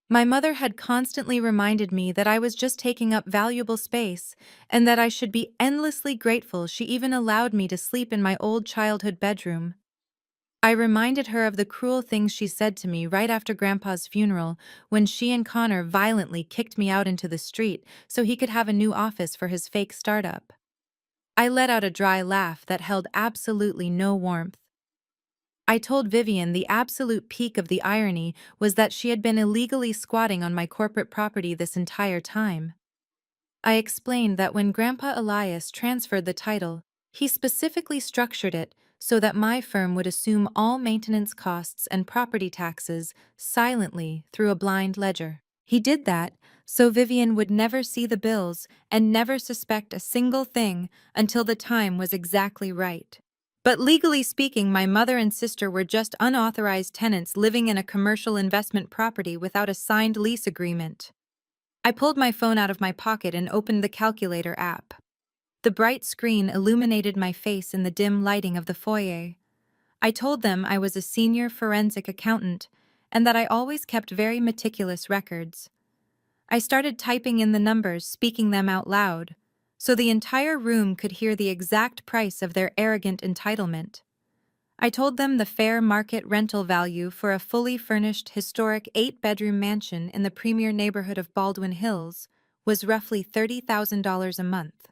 S1: My mother had constantly reminded me that I was just taking up valuable space and that I should be endlessly grateful she even allowed me to sleep in my old childhood bedroom. I reminded her of the cruel things she said to me right after Grandpa's funeral when she and Connor violently kicked me out into the street so he could have a new office for his fake startup. I let out a dry laugh that held absolutely no warmth. I told Vivian the absolute peak of the irony was that she had been illegally squatting on my corporate property this entire time. I explained that when Grandpa Elias transferred the title, he specifically structured it so that my firm would assume all maintenance costs and property taxes silently through a blind ledger. He did that so Vivian would never see the bills and never suspect a single thing until the time was exactly right. But legally speaking, my mother and sister were just unauthorized tenants living in a commercial investment property without a signed lease agreement. I pulled my phone out of my pocket and opened the calculator app. The bright screen illuminated my face in the dim lighting of the foyer. I told them I was a senior forensic accountant and that I always kept very meticulous records. I started typing in the numbers, speaking them out loud, so the entire room could hear the exact price of their arrogant entitlement. I told them the fair market rental value for a fully furnished historic 8-bedroom mansion in the premier neighborhood of Baldwin Hills was roughly $30,000 a month.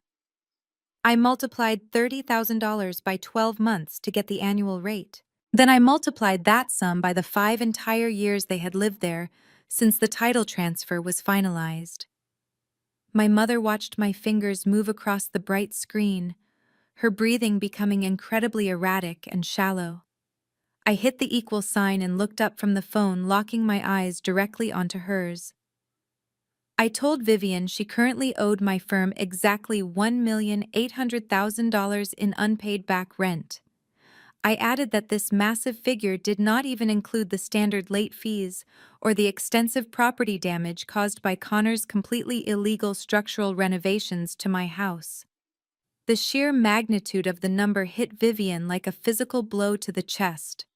S1: I multiplied $30,000 by 12 months to get the annual rate. Then I multiplied that sum by the 5 entire years they had lived there since the title transfer was finalized. My mother watched my fingers move across the bright screen, her breathing becoming incredibly erratic and shallow. I hit the equal sign and looked up from the phone, locking my eyes directly onto hers. I told Vivian she currently owed my firm exactly $1,800,000 in unpaid back rent. I added that this massive figure did not even include the standard late fees or the extensive property damage caused by Connor's completely illegal structural renovations to my house. The sheer magnitude of the number hit Vivian like a physical blow to the chest.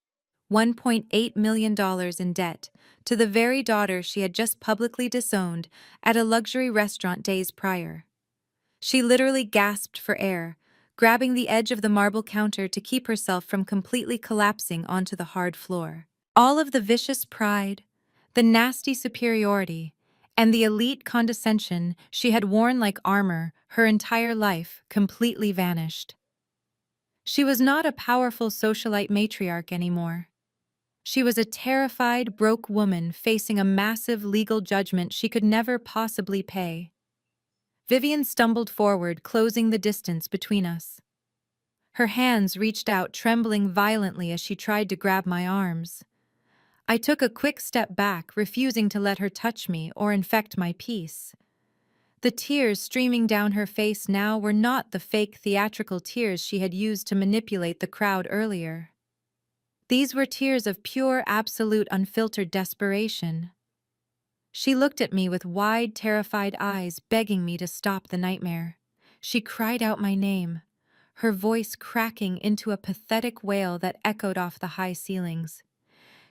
S1: $1.8 million in debt to the very daughter she had just publicly disowned at a luxury restaurant days prior. She literally gasped for air, grabbing the edge of the marble counter to keep herself from completely collapsing onto the hard floor. All of the vicious pride, the nasty superiority, and the elite condescension she had worn like armor her entire life completely vanished. She was not a powerful socialite matriarch anymore. She was a terrified, broke woman facing a massive legal judgment she could never possibly pay. Vivian stumbled forward, closing the distance between us. Her hands reached out, trembling violently as she tried to grab my arms. I took a quick step back, refusing to let her touch me or infect my peace. The tears streaming down her face now were not the fake theatrical tears she had used to manipulate the crowd earlier. These were tears of pure, absolute, unfiltered desperation. She looked at me with wide, terrified eyes, begging me to stop the nightmare. She cried out my name, her voice cracking into a pathetic wail that echoed off the high ceilings.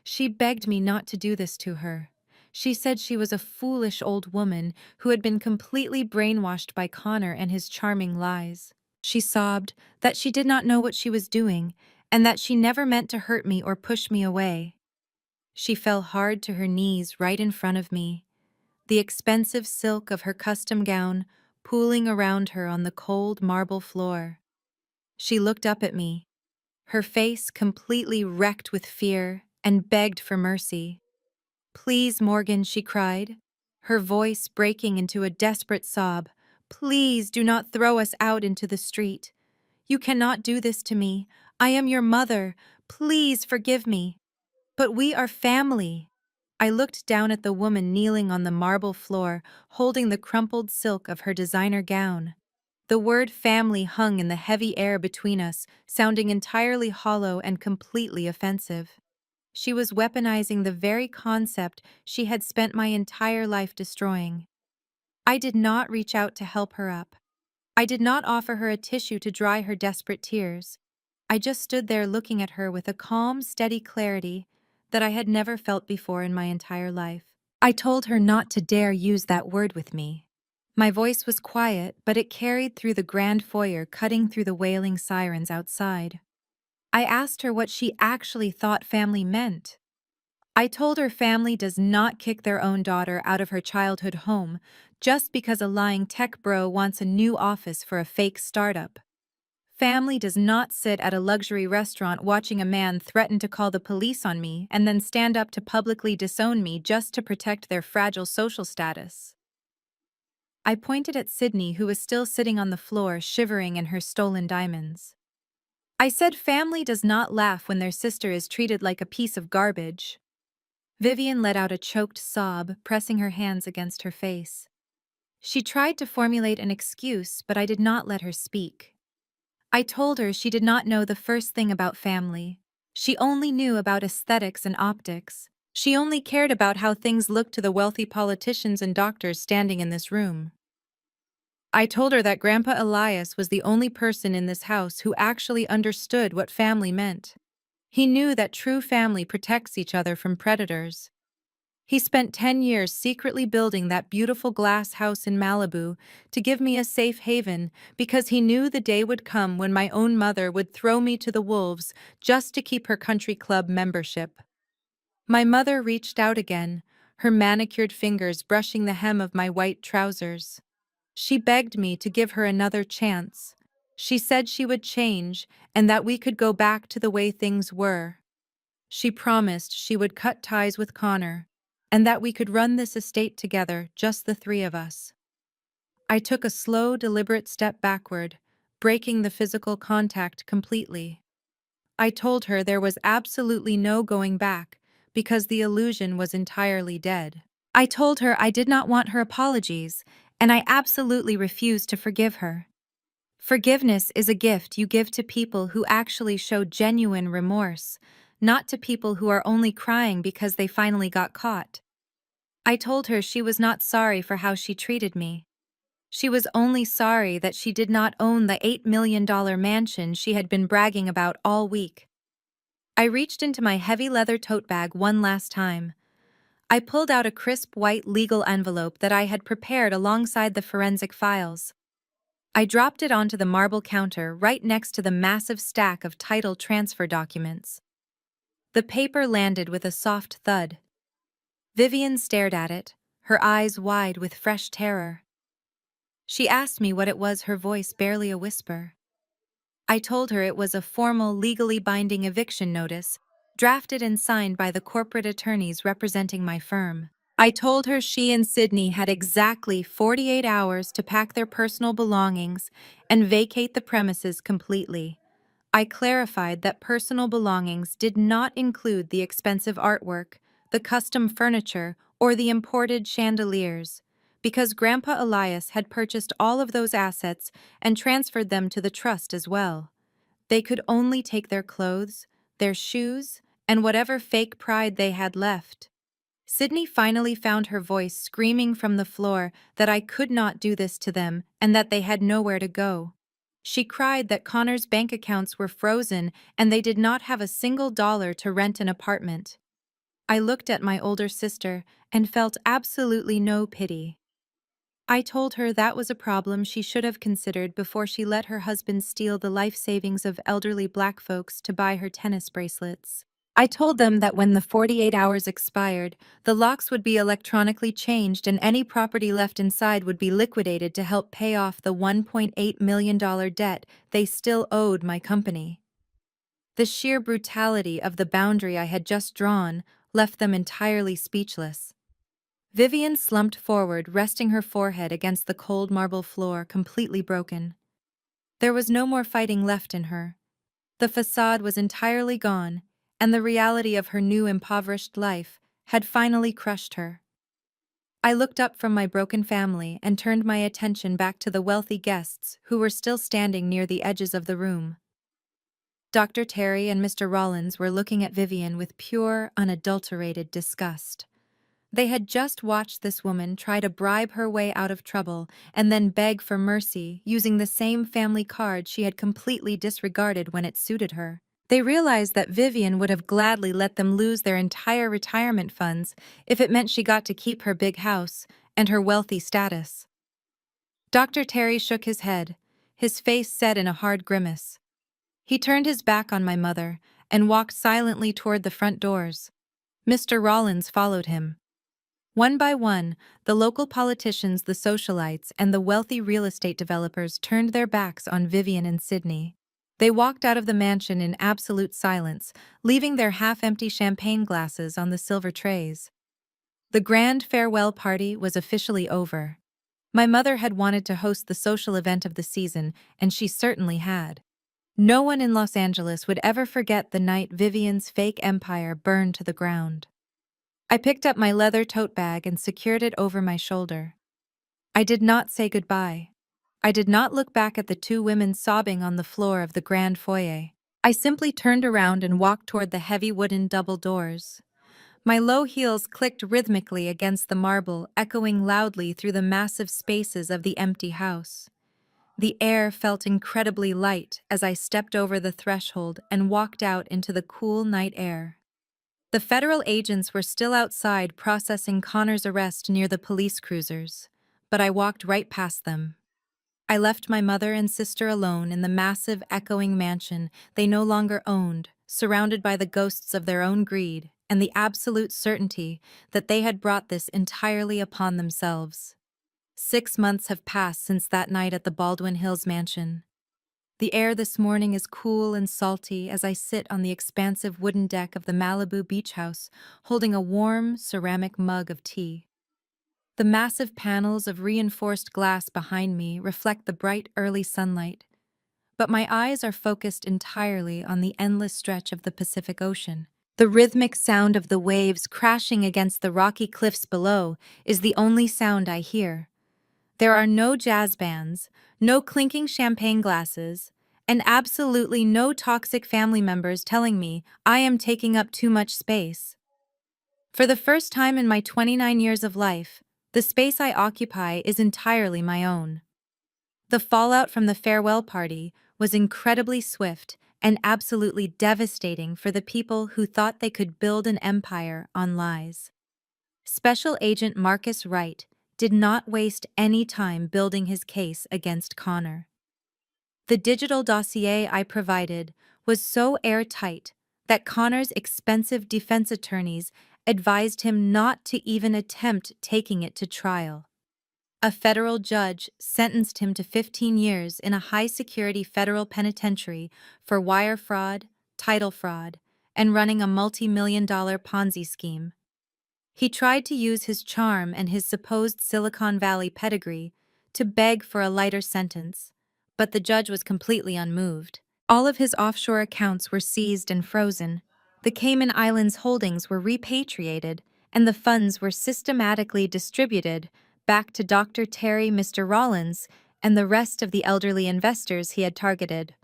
S1: She begged me not to do this to her. She said she was a foolish old woman who had been completely brainwashed by Connor and his charming lies. She sobbed that she did not know what she was doing and that she never meant to hurt me or push me away. She fell hard to her knees right in front of me, the expensive silk of her custom gown pooling around her on the cold marble floor. She looked up at me, her face completely wrecked with fear, and begged for mercy. "Please, Morgan," she cried, her voice breaking into a desperate sob. "Please do not throw us out into the street. You cannot do this to me. I am your mother. Please forgive me. But we are family." I looked down at the woman kneeling on the marble floor, holding the crumpled silk of her designer gown. The word family hung in the heavy air between us, sounding entirely hollow and completely offensive. She was weaponizing the very concept she had spent my entire life destroying. I did not reach out to help her up. I did not offer her a tissue to dry her desperate tears. I just stood there looking at her with a calm, steady clarity that I had never felt before in my entire life. I told her not to dare use that word with me. My voice was quiet, but it carried through the grand foyer, cutting through the wailing sirens outside. I asked her what she actually thought family meant. I told her family does not kick their own daughter out of her childhood home just because a lying tech bro wants a new office for a fake startup. Family does not sit at a luxury restaurant watching a man threaten to call the police on me and then stand up to publicly disown me just to protect their fragile social status. I pointed at Sydney, who was still sitting on the floor, shivering in her stolen diamonds. I said family does not laugh when their sister is treated like a piece of garbage. Vivian let out a choked sob, pressing her hands against her face. She tried to formulate an excuse, but I did not let her speak. I told her she did not know the first thing about family. She only knew about aesthetics and optics. She only cared about how things looked to the wealthy politicians and doctors standing in this room. I told her that Grandpa Elias was the only person in this house who actually understood what family meant. He knew that true family protects each other from predators. He spent 10 years secretly building that beautiful glass house in Malibu to give me a safe haven because he knew the day would come when my own mother would throw me to the wolves just to keep her country club membership. My mother reached out again, her manicured fingers brushing the hem of my white trousers. She begged me to give her another chance. She said she would change and that we could go back to the way things were. She promised she would cut ties with Connor and that we could run this estate together, just the three of us. I took a slow, deliberate step backward, breaking the physical contact completely. I told her there was absolutely no going back because the illusion was entirely dead. I told her I did not want her apologies, and I absolutely refused to forgive her. Forgiveness is a gift you give to people who actually show genuine remorse, not to people who are only crying because they finally got caught. I told her she was not sorry for how she treated me. She was only sorry that she did not own the $8 million mansion she had been bragging about all week. I reached into my heavy leather tote bag one last time. I pulled out a crisp white legal envelope that I had prepared alongside the forensic files. I dropped it onto the marble counter right next to the massive stack of title transfer documents. The paper landed with a soft thud. Vivian stared at it, her eyes wide with fresh terror. She asked me what it was, her voice barely a whisper. I told her it was a formal, legally binding eviction notice, drafted and signed by the corporate attorneys representing my firm. I told her she and Sydney had exactly 48 hours to pack their personal belongings and vacate the premises completely. I clarified that personal belongings did not include the expensive artwork, the custom furniture, or the imported chandeliers, because Grandpa Elias had purchased all of those assets and transferred them to the trust as well. They could only take their clothes, their shoes, and whatever fake pride they had left. Sydney finally found her voice screaming from the floor that I could not do this to them and that they had nowhere to go. She cried that Connor's bank accounts were frozen and they did not have a single dollar to rent an apartment. I looked at my older sister and felt absolutely no pity. I told her that was a problem she should have considered before she let her husband steal the life savings of elderly black folks to buy her tennis bracelets. I told them that when the 48 hours expired, the locks would be electronically changed and any property left inside would be liquidated to help pay off the $1.8 million debt they still owed my company. The sheer brutality of the boundary I had just drawn left them entirely speechless. Vivian slumped forward, resting her forehead against the cold marble floor, completely broken. There was no more fighting left in her. The facade was entirely gone, and the reality of her new impoverished life had finally crushed her. I looked up from my broken family and turned my attention back to the wealthy guests who were still standing near the edges of the room. Dr. Terry and Mr. Rollins were looking at Vivian with pure, unadulterated disgust. They had just watched this woman try to bribe her way out of trouble and then beg for mercy using the same family card she had completely disregarded when it suited her. They realized that Vivian would have gladly let them lose their entire retirement funds if it meant she got to keep her big house and her wealthy status. Dr. Terry shook his head, his face set in a hard grimace. He turned his back on my mother and walked silently toward the front doors. Mr. Rollins followed him. One by one, the local politicians, the socialites, and the wealthy real estate developers turned their backs on Vivian and Sydney. They walked out of the mansion in absolute silence, leaving their half-empty champagne glasses on the silver trays. The grand farewell party was officially over. My mother had wanted to host the social event of the season, and she certainly had. No one in Los Angeles would ever forget the night Vivian's fake empire burned to the ground. I picked up my leather tote bag and secured it over my shoulder. I did not say goodbye. I did not look back at the two women sobbing on the floor of the grand foyer. I simply turned around and walked toward the heavy wooden double doors. My low heels clicked rhythmically against the marble, echoing loudly through the massive spaces of the empty house. The air felt incredibly light as I stepped over the threshold and walked out into the cool night air. The federal agents were still outside processing Connor's arrest near the police cruisers, but I walked right past them. I left my mother and sister alone in the massive, echoing mansion they no longer owned, surrounded by the ghosts of their own greed and the absolute certainty that they had brought this entirely upon themselves. 6 months have passed since that night at the Baldwin Hills mansion. The air this morning is cool and salty as I sit on the expansive wooden deck of the Malibu beach house, holding a warm, ceramic mug of tea. The massive panels of reinforced glass behind me reflect the bright early sunlight, but my eyes are focused entirely on the endless stretch of the Pacific Ocean. The rhythmic sound of the waves crashing against the rocky cliffs below is the only sound I hear. There are no jazz bands, no clinking champagne glasses, and absolutely no toxic family members telling me I am taking up too much space. For the first time in my 29 years of life, the space I occupy is entirely my own. The fallout from the farewell party was incredibly swift and absolutely devastating for the people who thought they could build an empire on lies. Special Agent Marcus Wright did not waste any time building his case against Connor. The digital dossier I provided was so airtight that Connor's expensive defense attorneys advised him not to even attempt taking it to trial. A federal judge sentenced him to 15 years in a high-security federal penitentiary for wire fraud, title fraud, and running a multi-million-dollar Ponzi scheme. He tried to use his charm and his supposed Silicon Valley pedigree to beg for a lighter sentence, but the judge was completely unmoved. All of his offshore accounts were seized and frozen. The Cayman Islands holdings were repatriated, and the funds were systematically distributed back to Dr. Terry, Mr. Rollins, and the rest of the elderly investors he had targeted.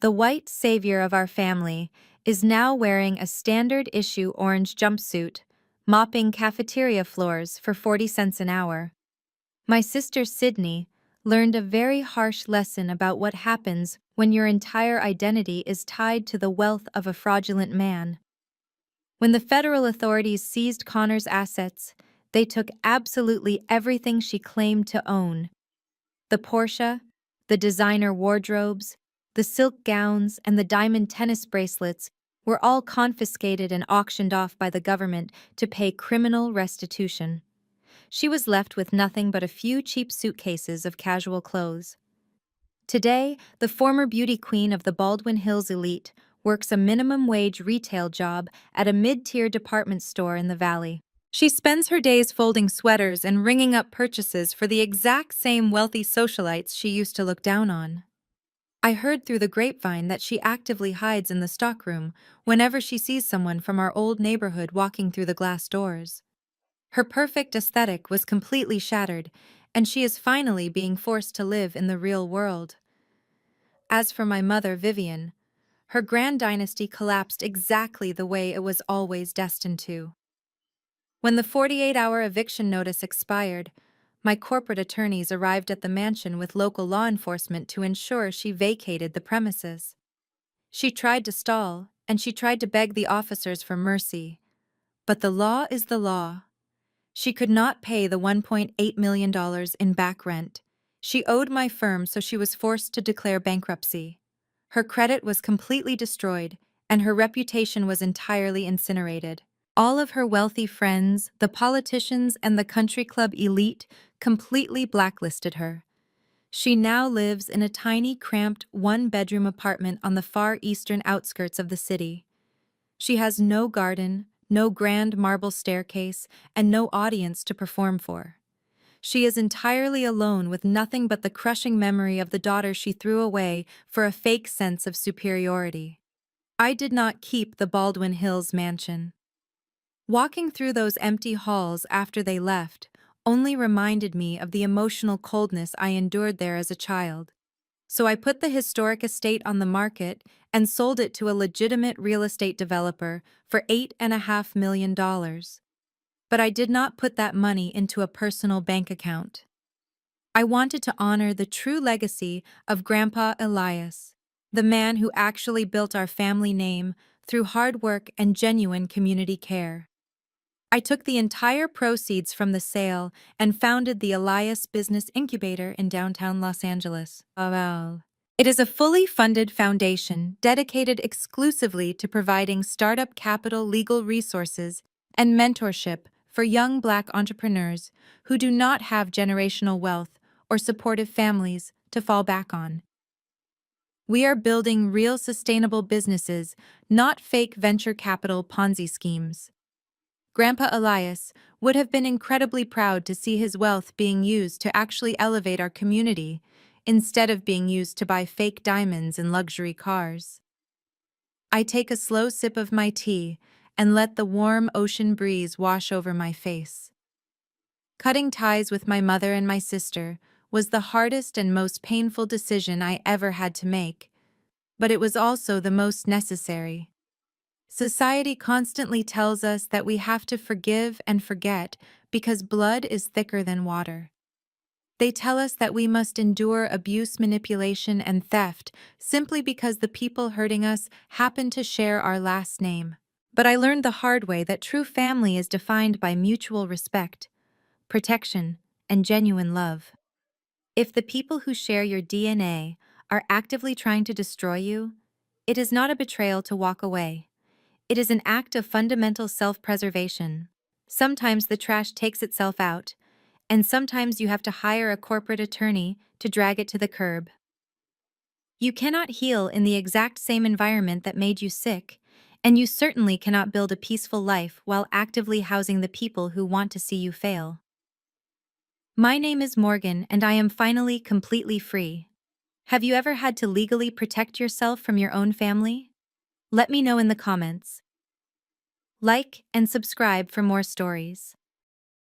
S1: The white savior of our family is now wearing a standard-issue orange jumpsuit, mopping cafeteria floors for 40 cents an hour. My sister Sydney learned a very harsh lesson about what happens when your entire identity is tied to the wealth of a fraudulent man. When the federal authorities seized Connor's assets, they took absolutely everything she claimed to own. The Porsche, the designer wardrobes, the silk gowns, and the diamond tennis bracelets were all confiscated and auctioned off by the government to pay criminal restitution. She was left with nothing but a few cheap suitcases of casual clothes. Today, the former beauty queen of the Baldwin Hills elite works a minimum wage retail job at a mid-tier department store in the valley. She spends her days folding sweaters and ringing up purchases for the exact same wealthy socialites she used to look down on. I heard through the grapevine that she actively hides in the stockroom whenever she sees someone from our old neighborhood walking through the glass doors. Her perfect aesthetic was completely shattered, and she is finally being forced to live in the real world. As for my mother, Vivian, her grand dynasty collapsed exactly the way it was always destined to. When the 48-hour eviction notice expired, my corporate attorneys arrived at the mansion with local law enforcement to ensure she vacated the premises. She tried to stall, and she tried to beg the officers for mercy. But the law is the law. She could not pay the $1.8 million in back rent. She owed my firm, so she was forced to declare bankruptcy. Her credit was completely destroyed, and her reputation was entirely incinerated. All of her wealthy friends, the politicians, and the country club elite completely blacklisted her. She now lives in a tiny, cramped, one-bedroom apartment on the far eastern outskirts of the city. She has no garden, no grand marble staircase, and no audience to perform for. She is entirely alone with nothing but the crushing memory of the daughter she threw away for a fake sense of superiority. I did not keep the Baldwin Hills mansion. Walking through those empty halls after they left only reminded me of the emotional coldness I endured there as a child. So I put the historic estate on the market and sold it to a legitimate real estate developer for $8.5 million. But I did not put that money into a personal bank account. I wanted to honor the true legacy of Grandpa Elias, the man who actually built our family name through hard work and genuine community care. I took the entire proceeds from the sale and founded the Elias Business Incubator in downtown Los Angeles. It is a fully funded foundation dedicated exclusively to providing startup capital, legal resources, and mentorship for young Black entrepreneurs who do not have generational wealth or supportive families to fall back on. We are building real sustainable businesses, not fake venture capital Ponzi schemes. Grandpa Elias would have been incredibly proud to see his wealth being used to actually elevate our community, instead of being used to buy fake diamonds and luxury cars. I take a slow sip of my tea and let the warm ocean breeze wash over my face. Cutting ties with my mother and my sister was the hardest and most painful decision I ever had to make, but it was also the most necessary. Society constantly tells us that we have to forgive and forget because blood is thicker than water. They tell us that we must endure abuse, manipulation, and theft simply because the people hurting us happen to share our last name. But I learned the hard way that true family is defined by mutual respect, protection, and genuine love. If the people who share your DNA are actively trying to destroy you, it is not a betrayal to walk away. It is an act of fundamental self-preservation. Sometimes the trash takes itself out, and sometimes you have to hire a corporate attorney to drag it to the curb. You cannot heal in the exact same environment that made you sick, and you certainly cannot build a peaceful life while actively housing the people who want to see you fail. My name is Morgan, and I am finally completely free. Have you ever had to legally protect yourself from your own family? Let me know in the comments. Like and subscribe for more stories.